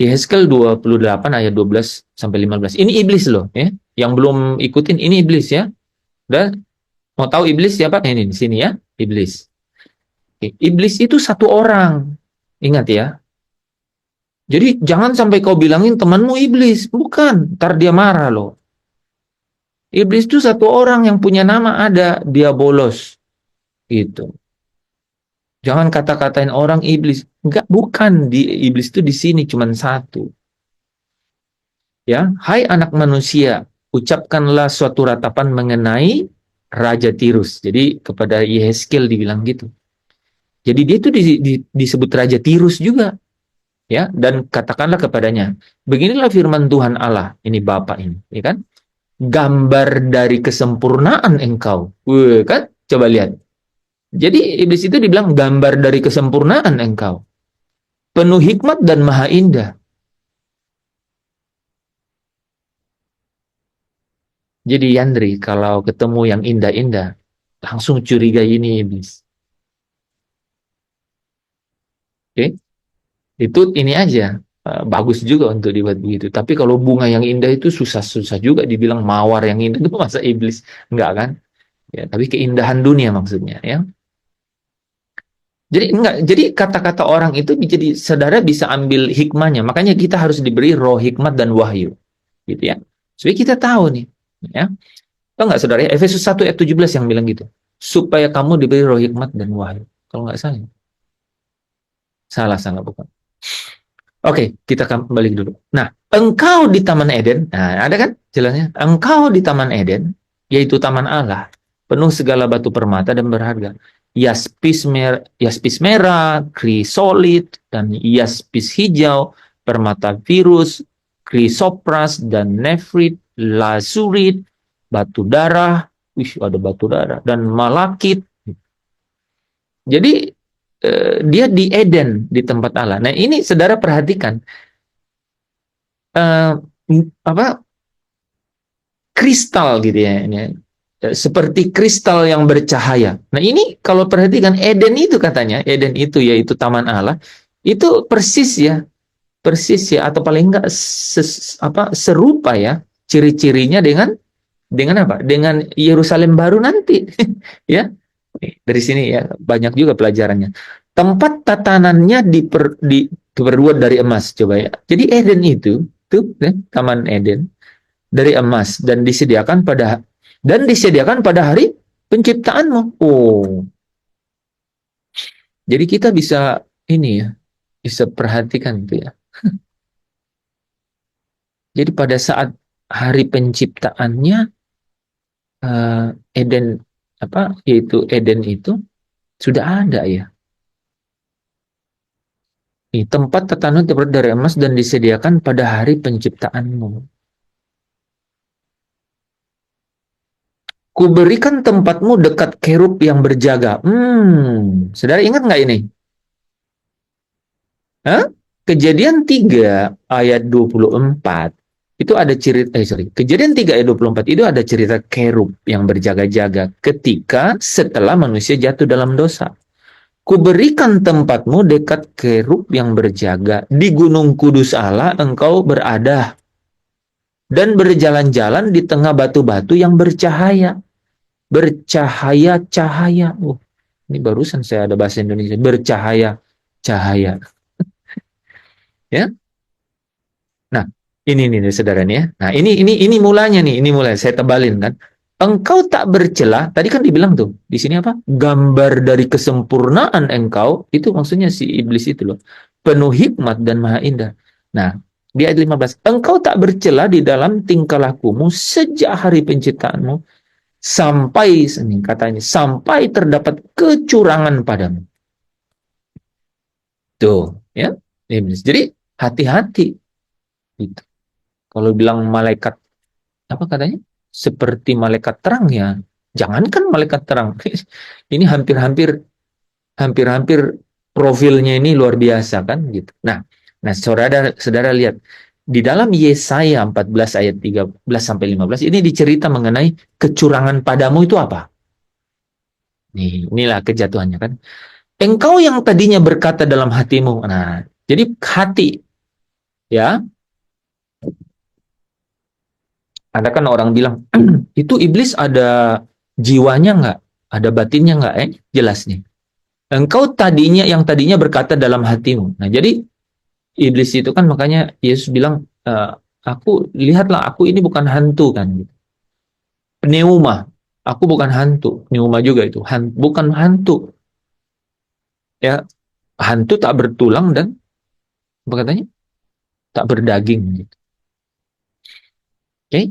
Yehezkiel 28 ayat 12 sampai 15. Ini iblis loh ya. Yang belum ikutin ini iblis ya. Dan mau tahu iblis siapa? Ini di sini ya, iblis. Oke. Iblis itu satu orang. Ingat ya. Jadi jangan sampai kau bilangin temanmu iblis. Bukan, ntar dia marah loh. Iblis itu satu orang yang punya nama ada, dia bolos. Gitu. Jangan kata-katain orang iblis. Enggak, bukan. Iblis itu di sini cuma satu. Ya, hai anak manusia, ucapkanlah suatu ratapan mengenai Raja Tirus. Jadi kepada Yehezkiel dibilang gitu. Jadi dia itu disebut Raja Tirus juga. Ya, dan katakanlah kepadanya, beginilah firman Tuhan Allah, ini Bapa ini, ya kan? Gambar dari kesempurnaan engkau. Kan? Coba lihat. Jadi iblis itu dibilang gambar dari kesempurnaan engkau. Penuh hikmat dan maha indah. Jadi Yandri, kalau ketemu yang indah-indah, langsung curiga ini iblis. Oke? Itu ini aja. Bagus juga untuk dibuat begitu. Tapi kalau bunga yang indah itu susah-susah juga dibilang mawar yang indah itu masa iblis. Enggak kan? Ya, tapi keindahan dunia maksudnya ya. Jadi enggak, jadi kata-kata orang itu jadi saudara bisa ambil hikmahnya. Makanya kita harus diberi roh hikmat dan wahyu. Gitu ya. Supaya kita tahu nih, ya. Tahu enggak saudara ya? Efesus 1 ayat 17 yang bilang gitu. Supaya kamu diberi roh hikmat dan wahyu. Kalau enggak salah. Salah bukan. Oke, kita kembali dulu. Nah, engkau di Taman Eden. Nah, ada kan jelasnya? Engkau di Taman Eden, yaitu Taman Allah, penuh segala batu permata dan berharga. Yaspis merah, krisolit, dan yaspis hijau, permata virus, krisopras, dan nefrit, lazurit, batu darah, ada batu darah, dan malakit. Jadi dia di Eden, di tempat Allah. Nah ini saudara perhatikan, kristal gitu ya, ini seperti kristal yang bercahaya. Nah ini kalau perhatikan Eden itu katanya, Eden itu yaitu Taman Allah, itu persis ya, atau paling enggak serupa ya, ciri-cirinya dengan apa? Dengan Yerusalem baru nanti, ya. Dari sini ya banyak juga pelajarannya. Tempat tatanannya diperbuat dari emas, coba ya. Jadi Eden itu, tuh, Taman Eden dari emas dan disediakan pada hari penciptaanmu. Oh. Jadi kita bisa ini ya, bisa perhatikan itu ya. Jadi pada saat hari penciptaannya Eden yaitu Eden itu sudah ada ya. Tempat tatanan terbuat dari emas dan disediakan pada hari penciptaanmu. Kuberikan tempatmu dekat kerub yang berjaga. Saudara ingat nggak ini? Kejadian 3 ayat 24 itu ada cerita, Kejadian 3 ayat 24 itu ada cerita kerub yang berjaga-jaga ketika setelah manusia jatuh dalam dosa. Kuberikan tempatmu dekat kerub yang berjaga. Di gunung kudus Allah engkau berada dan berjalan-jalan di tengah batu-batu yang bercahaya. Bercahaya-cahaya. Ini barusan saya ada bahasa Indonesia. Bercahaya-cahaya. Ya. Nah, ini nih saudara nih ya. Nah, ini mulanya nih, ini mulai saya tebalin kan. Engkau tak bercela, tadi kan dibilang tuh, di sini apa? Gambar dari kesempurnaan engkau, itu maksudnya si iblis itu loh. Penuh hikmat dan maha indah. Nah, di ayat 15, engkau tak bercela di dalam tingkah lakumu sejak hari penciptaanmu, sampai terdapat kecurangan padamu. Tuh, ya. Iblis. Jadi hati-hati gitu. Kalau bilang malaikat apa katanya? Seperti malaikat terang ya. Jangankan malaikat terang. Ini hampir-hampir profilnya ini luar biasa kan gitu. Nah, saudara lihat di dalam Yesaya 14 ayat 13 sampai 15 ini dicerita mengenai kecurangan padamu itu apa? Inilah kejatuhannya kan. Engkau yang tadinya berkata dalam hatimu. Nah, jadi hati ya, ada kan orang bilang itu iblis ada jiwanya nggak? Ada batinnya nggak? Jelas nih. Engkau yang tadinya berkata dalam hatimu. Nah, jadi iblis itu kan makanya Yesus bilang, lihatlah aku ini bukan hantu kan. Gitu. Pneuma, aku bukan hantu. Pneuma juga itu, bukan hantu. Ya, hantu tak bertulang dan apa katanya? Tak berdaging. Gitu. Oke?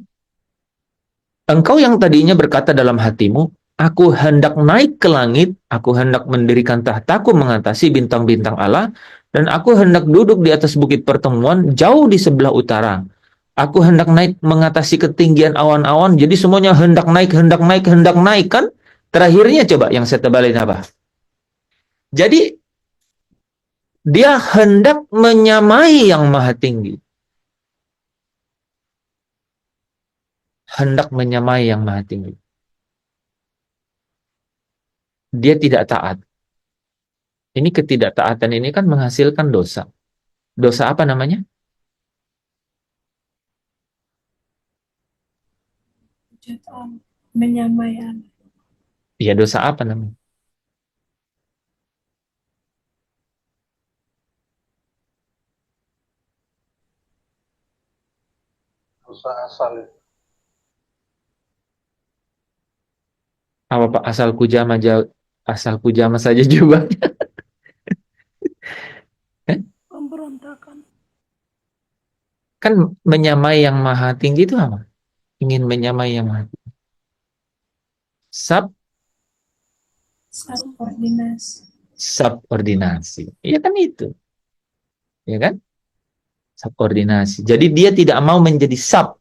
Engkau yang tadinya berkata dalam hatimu, aku hendak naik ke langit, aku hendak mendirikan tahtaku mengatasi bintang-bintang Allah, dan aku hendak duduk di atas bukit pertemuan jauh di sebelah utara. Aku hendak naik mengatasi ketinggian awan-awan, jadi semuanya hendak naik, hendak naik, hendak naik kan? Terakhirnya coba yang saya tebalin apa? Jadi dia hendak menyamai yang maha tinggi. Hendak menyamai yang maha tinggi. Dia tidak taat. Ini ketidaktaatan ini kan menghasilkan dosa. Dosa apa namanya? Jutaan menyamai anak. Ya, dosa apa namanya? Dosa asal itu. Apa Pak? Asal kujama saja jawabannya. Pemberontakan. Kan menyamai yang maha tinggi itu apa? Ingin menyamai yang maha tinggi. Subordinasi. Subordinasi. Iya kan itu. Ya kan? Subordinasi. Jadi dia tidak mau menjadi sub.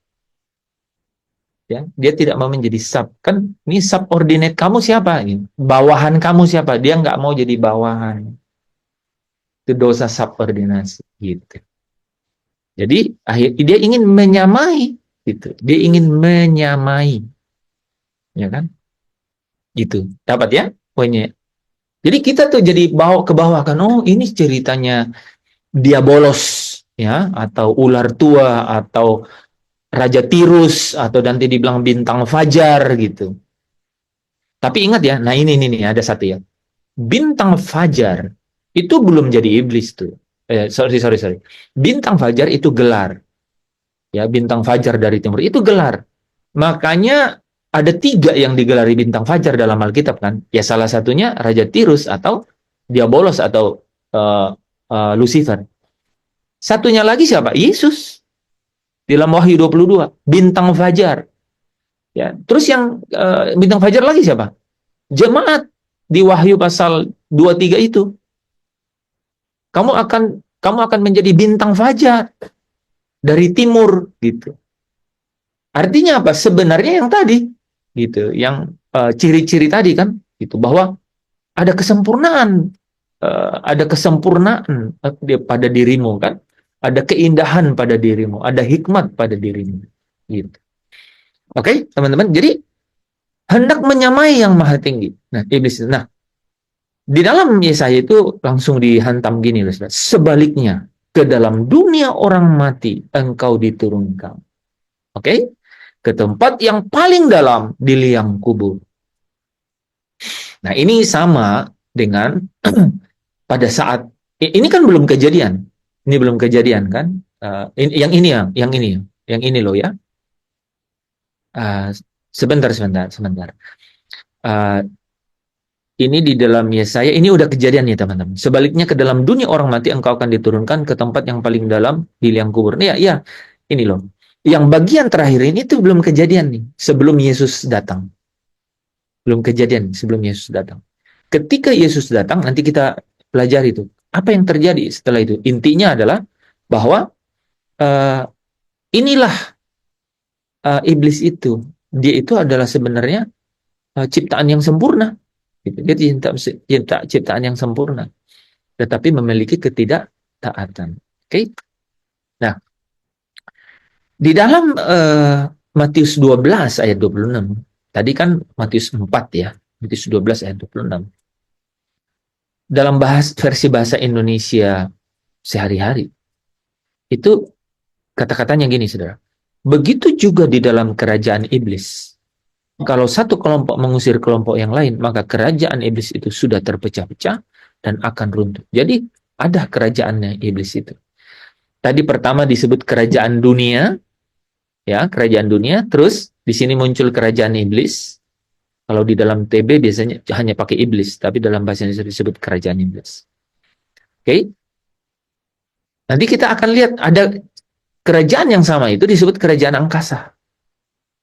Ya, dia tidak mau menjadi sub. Kan ini subordinate kamu siapa? Bawahan kamu siapa? Dia nggak mau jadi bawahan. Itu dosa subordinasi gitu. Jadi dia ingin menyamai gitu. Dia ingin menyamai. Ya kan? Gitu. Dapat ya poinnya. Jadi kita tuh jadi bawa ke bawah kan, oh ini ceritanya Diabolos ya, atau ular tua, atau Raja Tirus, atau nanti dibilang bintang fajar gitu. Tapi ingat ya, nah ini ada satu ya. Bintang fajar itu belum jadi iblis tuh. Sorry. Bintang fajar itu gelar. Ya, bintang fajar dari timur itu gelar. Makanya ada 3 yang digelari bintang fajar dalam Alkitab kan. Ya salah satunya Raja Tirus atau Diabolos atau Lucifer. Satunya lagi siapa? Yesus. Dalam Wahyu 22, bintang fajar. Ya, terus yang bintang fajar lagi siapa? Jemaat di Wahyu pasal 23 itu. Kamu akan menjadi bintang fajar dari timur gitu. Artinya apa? Sebenarnya yang tadi gitu, yang ciri-ciri tadi kan gitu, bahwa ada kesempurnaan pada dirimu kan, ada keindahan pada dirimu, ada hikmat pada dirimu gitu. Oke, teman-teman. Jadi hendak menyamai yang maha tinggi. Nah, iblis. Nah, di dalam Yesaya itu langsung dihantam gini, saudara. Sebaliknya, ke dalam dunia orang mati engkau diturunkan. Oke? Ke tempat yang paling dalam di liang kubur. Nah, ini sama dengan pada saat ini kan belum kejadian. Ini belum kejadian kan? Yang ini loh ya. Sebentar. Ini di dalam Yesaya, ini udah kejadian nih teman-teman. Sebaliknya ke dalam dunia orang mati engkau akan diturunkan ke tempat yang paling dalam di liang kubur. Ya, ini loh. Yang bagian terakhir ini tuh belum kejadian nih, sebelum Yesus datang. Belum kejadian sebelum Yesus datang. Ketika Yesus datang, nanti kita pelajari itu. apa yang terjadi setelah itu? Intinya adalah bahwa inilah iblis itu. Dia itu adalah sebenarnya ciptaan yang sempurna. Gitu. Dia ciptaan yang sempurna, tetapi memiliki ketidaktaatan. Oke? Nah, di dalam Matius 12 ayat 26, tadi kan Matius 4 ya, Matius 12 ayat 26. Dalam versi bahasa Indonesia sehari-hari, itu kata-katanya gini, saudara. Begitu juga di dalam kerajaan iblis. Kalau satu kelompok mengusir kelompok yang lain, maka kerajaan iblis itu sudah terpecah-pecah dan akan runtuh. Jadi ada kerajaannya iblis itu. Tadi pertama disebut kerajaan dunia, ya, kerajaan dunia. Terus di sini muncul kerajaan iblis. Kalau di dalam TB biasanya hanya pakai iblis, tapi dalam bahasa Indonesia disebut kerajaan iblis. Oke? Nanti kita akan lihat ada kerajaan yang sama itu disebut kerajaan angkasa.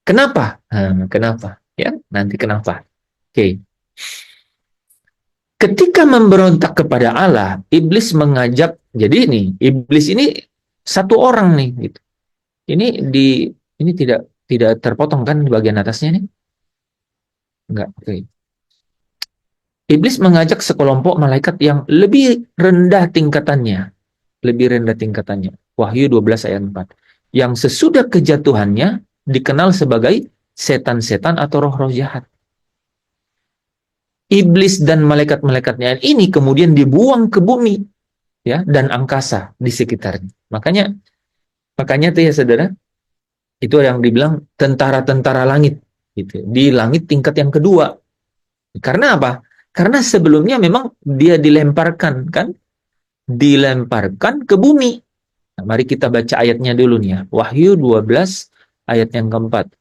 Kenapa? Kenapa? Ya, nanti kenapa? Oke. Ketika memberontak kepada Allah, iblis mengajak. Jadi iblis ini satu orang nih, gitu. Ini tidak terpotong kan di bagian atasnya nih? Enggak. Oke. Iblis mengajak sekelompok malaikat yang lebih rendah tingkatannya. Wahyu 12 ayat 4. Yang sesudah kejatuhannya dikenal sebagai setan-setan atau roh-roh jahat. Iblis dan malaikat-malaikatnya ini kemudian dibuang ke bumi, ya, dan angkasa di sekitarnya. Makanya tuh ya saudara, itu yang dibilang tentara-tentara langit, gitu. Di langit tingkat yang kedua. Karena apa? Karena sebelumnya memang dia dilemparkan ke bumi. Nah, mari kita baca ayatnya dulu nih ya. Wahyu 12 ayat yang keempat.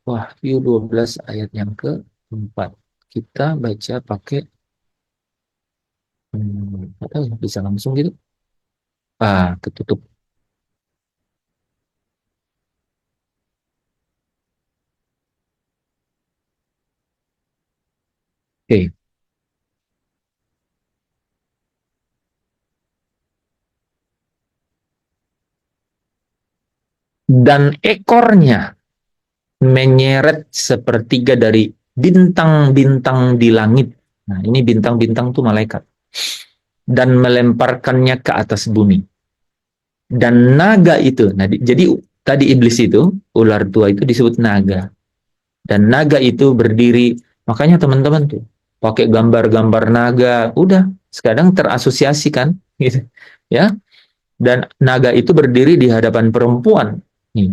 Wahyu 12 ayat yang keempat. Kita baca pakai atau bisa langsung gitu. Ketutup. Oke. Dan ekornya menyeret sepertiga dari bintang-bintang di langit. Nah, ini bintang-bintang tuh malaikat. Dan melemparkannya ke atas bumi. Dan naga itu, jadi tadi iblis itu, ular tua itu disebut naga. Dan naga itu berdiri, makanya teman-teman tuh, pakai gambar-gambar naga, udah, sekarang terasosiasi kan, gitu. Ya. Dan naga itu berdiri di hadapan perempuan. Nih.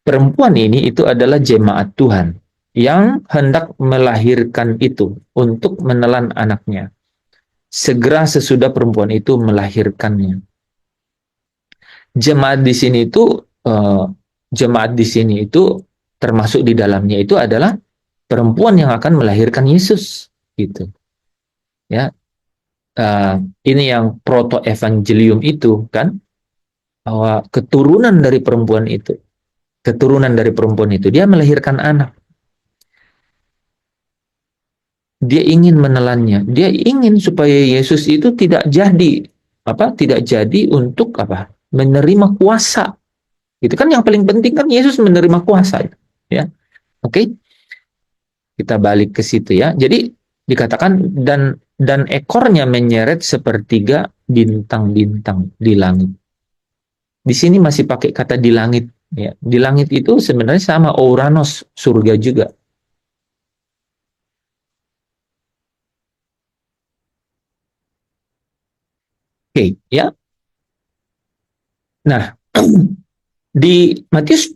Perempuan ini itu adalah jemaat Tuhan yang hendak melahirkan itu untuk menelan anaknya. Segera sesudah perempuan itu melahirkannya. Jemaat di sini itu termasuk di dalamnya itu adalah perempuan yang akan melahirkan Yesus, gitu. Ya, ini yang proto evangelium itu kan, bahwa keturunan dari perempuan itu dia melahirkan anak. Dia ingin menelannya. Dia ingin supaya Yesus itu tidak jadi untuk menerima kuasa. Itu kan yang paling penting kan Yesus menerima kuasa, ya. Oke. Kita balik ke situ ya. Jadi dikatakan dan ekornya menyeret sepertiga bintang-bintang di langit. Di sini masih pakai kata di langit, ya. Di langit itu sebenarnya sama Uranus, surga juga. Oke, ya. Nah, di Matius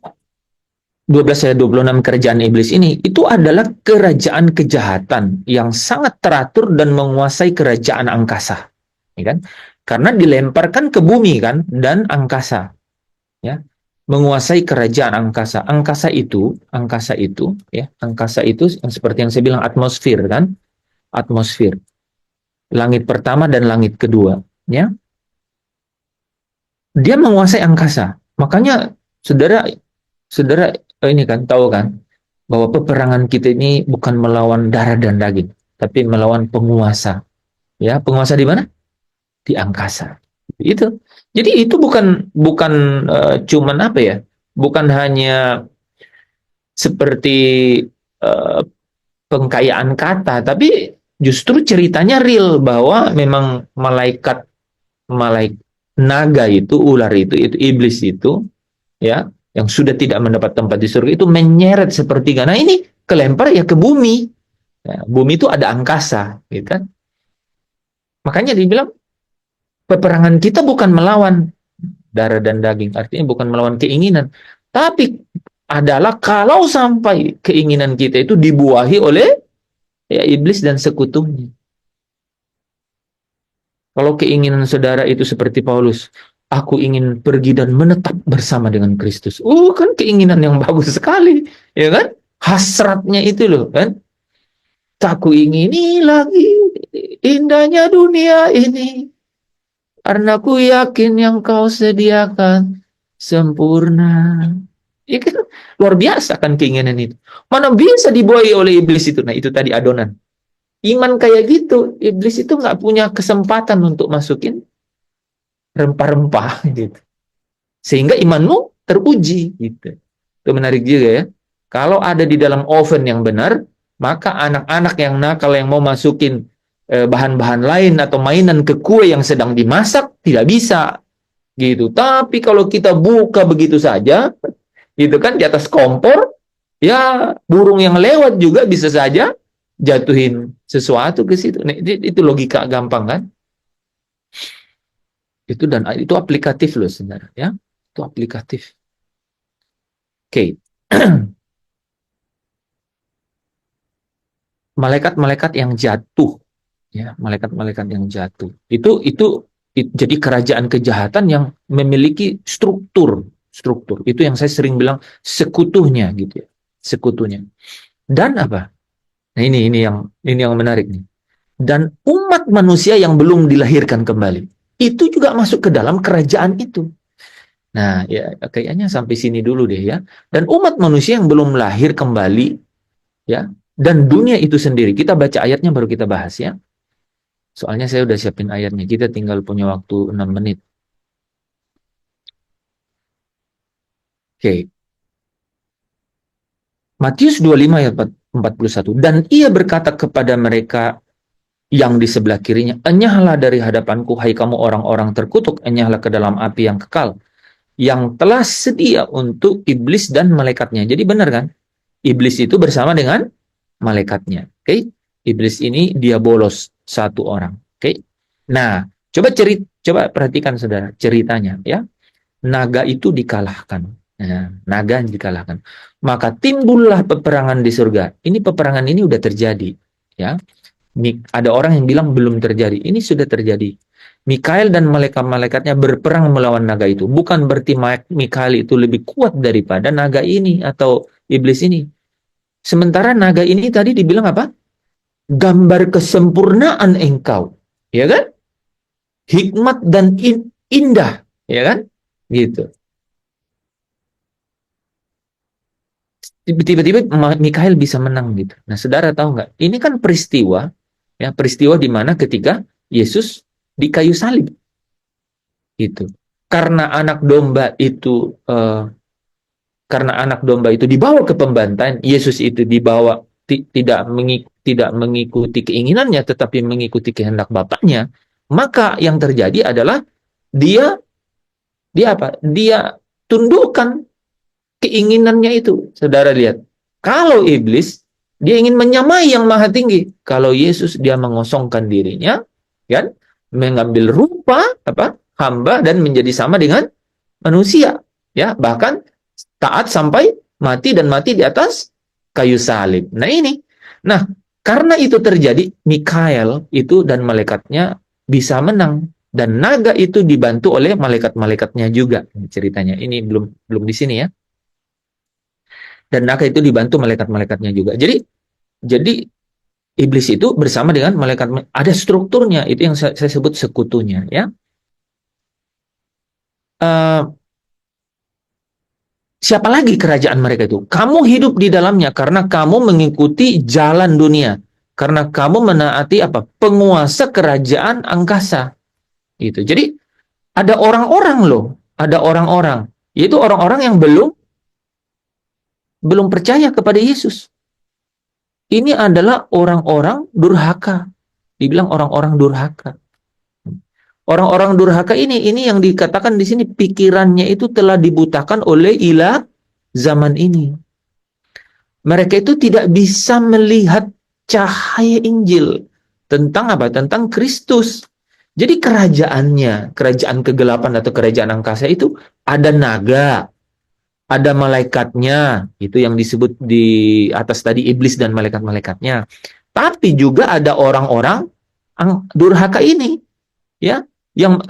12 ayat 26 kerajaan iblis ini itu adalah kerajaan kejahatan yang sangat teratur dan menguasai kerajaan angkasa, ya kan? Karena dilemparkan ke bumi kan dan angkasa, ya, menguasai kerajaan angkasa. Angkasa itu yang seperti yang saya bilang atmosfer kan, atmosfer. Langit pertama dan langit kedua, ya. Dia menguasai angkasa. Makanya saudara ini kan tahu kan bahwa peperangan kita ini bukan melawan darah dan daging, tapi melawan penguasa, Ya, penguasa di mana? Di angkasa. Itu. Jadi itu bukan cuman apa ya? Bukan hanya seperti eh, pengkayaan kata, tapi justru ceritanya real bahwa memang malaikat naga itu, ular itu iblis itu, ya, yang sudah tidak mendapat tempat di surga itu menyeret sepertiga. Nah ini kelempar ya ke bumi. Ya, bumi itu ada angkasa, gitu kan? Makanya dibilang peperangan kita bukan melawan darah dan daging, artinya bukan melawan keinginan, tapi adalah kalau sampai keinginan kita itu dibuahi oleh ya iblis dan sekutunya. Kalau keinginan saudara itu seperti Paulus, aku ingin pergi dan menetap bersama dengan Kristus. Kan keinginan yang bagus sekali, ya kan? Hasratnya itu loh, kan? Tak ku ingini lagi indahnya dunia ini, karena ku yakin yang kau sediakan sempurna. Ya kan? Luar biasa kan keinginan itu. Mana bisa dibuai oleh iblis itu? Nah itu tadi adonan. Iman kayak gitu, iblis itu nggak punya kesempatan untuk masukin rempah-rempah gitu. Sehingga imanmu teruji gitu. Itu menarik juga ya. Kalau ada di dalam oven yang benar, maka anak-anak yang nakal yang mau masukin bahan-bahan lain atau mainan ke kue yang sedang dimasak tidak bisa gitu. Tapi kalau kita buka begitu saja, gitu kan di atas kompor, ya burung yang lewat juga bisa saja jatuhin sesuatu ke situ. Nah, itu logika gampang kan? Itu aplikatif loh sebenarnya, ya. Itu aplikatif. Oke. Malaikat-malaikat yang jatuh, ya, malaikat-malaikat yang jatuh. Jadi kerajaan kejahatan yang memiliki struktur. Itu yang saya sering bilang sekutunya gitu ya. Sekutunya. Dan apa? Nah, ini yang menarik nih. Dan umat manusia yang belum dilahirkan kembali. Itu juga masuk ke dalam kerajaan itu. Nah, ya kayaknya sampai sini dulu deh ya. Dan umat manusia yang belum lahir kembali, ya, dan dunia itu sendiri. Kita baca ayatnya baru kita bahas ya. Soalnya saya udah siapin ayatnya. Kita tinggal punya waktu 6 menit. Oke. Matius 25 ayat 41. Dan ia berkata kepada mereka yang di sebelah kirinya, enyahlah dari hadapanku, hai kamu orang-orang terkutuk, enyahlah ke dalam api yang kekal, yang telah sedia untuk iblis dan malaikatnya. Jadi benar kan? Iblis itu bersama dengan malaikatnya. Oke? Iblis ini dia bolos satu orang. Oke? Nah, coba perhatikan saudara ceritanya ya. Naga itu dikalahkan. Nah, naga dikalahkan. Maka timbullah peperangan di surga. Ini peperangan ini udah terjadi, ya. Ada orang yang bilang belum terjadi. Ini sudah terjadi. Mikael dan malaikat-malaikatnya berperang melawan naga itu. Bukan berarti Mikael itu lebih kuat daripada naga ini atau iblis ini. Sementara naga ini tadi dibilang apa? Gambar kesempurnaan engkau. Ya kan? Hikmat dan indah. Ya kan? Gitu. Tiba-tiba Mikael bisa menang gitu. Nah, saudara tahu nggak? Ini kan peristiwa, ya peristiwa di mana ketika Yesus di kayu salib, gitu. Karena anak domba itu, dibawa ke pembantaian, Yesus itu dibawa tidak mengikuti keinginannya, tetapi mengikuti kehendak Bapaknya. Maka yang terjadi adalah dia apa? Dia tundukkan keinginannya itu. Saudara lihat, kalau iblis dia ingin menyamai yang maha tinggi, kalau Yesus dia mengosongkan dirinya, kan, mengambil rupa apa hamba dan menjadi sama dengan manusia, ya, bahkan taat sampai mati dan mati di atas kayu salib. Nah karena itu terjadi, Mikael itu dan malaikatnya bisa menang, dan naga itu dibantu oleh malaikat-malaikatnya juga. Ceritanya ini belum di sini ya. Dan naga itu dibantu malaikat-malaikatnya juga. Jadi iblis itu bersama dengan malaikat, ada strukturnya, itu yang saya sebut sekutunya ya. Siapa lagi kerajaan mereka itu? Kamu hidup di dalamnya karena kamu mengikuti jalan dunia. karena kamu menaati apa? Penguasa kerajaan angkasa. Gitu. Jadi ada orang-orang loh, ada orang-orang, yaitu orang-orang yang belum percaya kepada Yesus. Ini adalah orang-orang durhaka. Dibilang orang-orang durhaka. Orang-orang durhaka ini yang dikatakan di sini pikirannya itu telah dibutakan oleh ilah zaman ini. Mereka itu tidak bisa melihat cahaya Injil tentang apa? Tentang Kristus. Jadi kerajaan kegelapan atau kerajaan angkasa itu ada naga, ada malaikatnya, itu yang disebut di atas tadi iblis dan malaikat-malaikatnya. Tapi juga ada orang-orang durhaka ini, ya, yang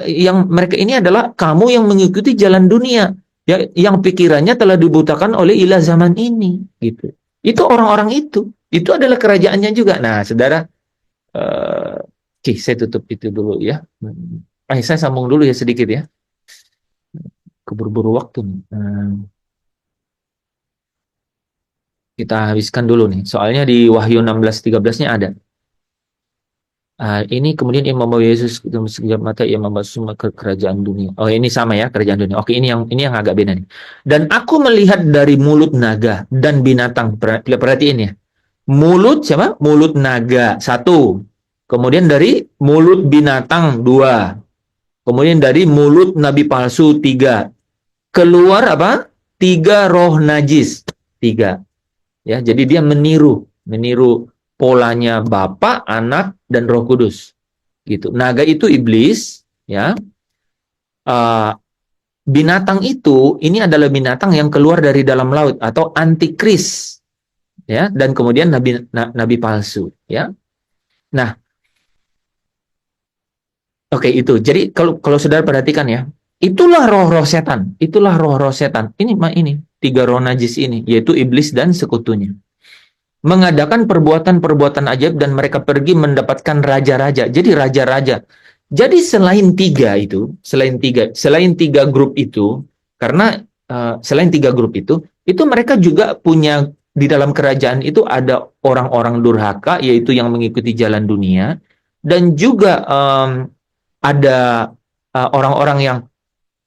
mereka ini adalah kamu yang mengikuti jalan dunia, ya, yang pikirannya telah dibutakan oleh ilah zaman ini, gitu. Itu orang-orang itu adalah kerajaannya juga. Nah, saudara, oke, saya tutup itu dulu ya. Saya sambung dulu ya sedikit ya. Keburu-buru waktu nih. Kita habiskan dulu nih. Soalnya di Wahyu 16:13-nya ada. Ini kemudian ia membawa Yesus dalam sekejap mata, ia membawa semua ke kerajaan dunia. Oh, ini sama ya, kerajaan dunia. Oke, ini yang agak beda nih. Dan aku melihat dari mulut naga dan binatang. Perhatiin ya. Mulut siapa? Mulut naga, 1. Kemudian dari mulut binatang, 2. Kemudian dari mulut nabi palsu, 3. Keluar apa? 3 roh najis, 3. Ya, jadi dia meniru polanya Bapa, Anak, dan Roh Kudus. Gitu. Naga itu iblis, ya. Binatang itu ini adalah binatang yang keluar dari dalam laut atau antikris, ya. Dan kemudian nabi palsu, ya. Nah, oke, itu. Jadi kalau saudara perhatikan ya, itulah roh-roh setan, itulah roh-roh setan. Ini 3 roh najis ini, yaitu iblis dan sekutunya. Mengadakan perbuatan-perbuatan ajaib dan mereka pergi mendapatkan raja-raja. Jadi raja-raja. Jadi selain tiga grup itu, karena selain 3 grup itu mereka juga punya di dalam kerajaan itu ada orang-orang durhaka, yaitu yang mengikuti jalan dunia, dan juga ada orang-orang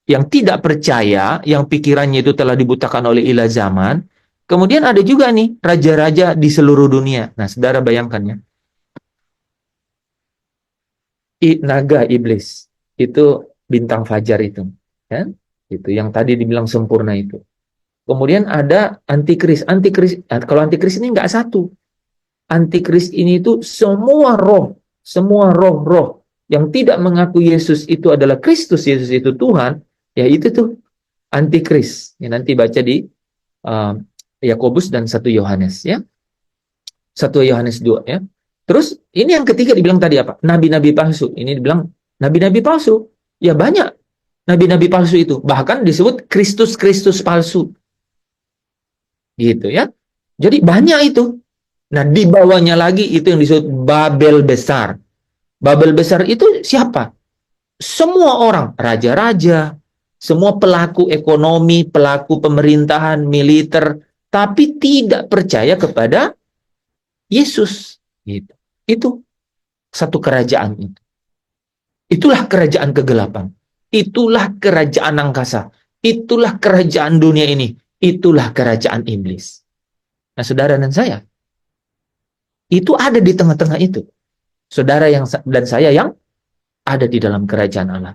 yang tidak percaya, yang pikirannya itu telah dibutakan oleh ilah zaman. Kemudian ada juga nih raja-raja di seluruh dunia. Nah, saudara bayangkan ya. Naga iblis itu bintang fajar itu, kan? Itu yang tadi dibilang sempurna itu. Kemudian ada antikris. Kalau antikris ini nggak satu. Antikris ini itu semua roh yang tidak mengaku Yesus itu adalah Kristus, Yesus itu Tuhan, ya itu tuh antikris. Ya, nanti baca di Yakobus dan 1 Yohanes ya. 1 Yohanes 2 ya. Terus ini yang ketiga dibilang tadi apa? Nabi-nabi palsu. Ini dibilang nabi-nabi palsu. Ya banyak nabi-nabi palsu itu. Bahkan disebut Kristus palsu. Gitu ya. Jadi banyak itu. Nah, di bawahnya lagi itu yang disebut Babel besar. Babel besar itu siapa? Semua orang, raja-raja, semua pelaku ekonomi, pelaku pemerintahan, militer, tapi tidak percaya kepada Yesus. Gitu. Itu satu kerajaan itu. Itulah kerajaan kegelapan. Itulah kerajaan angkasa. Itulah kerajaan dunia ini. Itulah kerajaan iblis. Nah, saudara dan saya, itu ada di tengah-tengah itu. Saudara dan saya yang ada di dalam kerajaan Allah.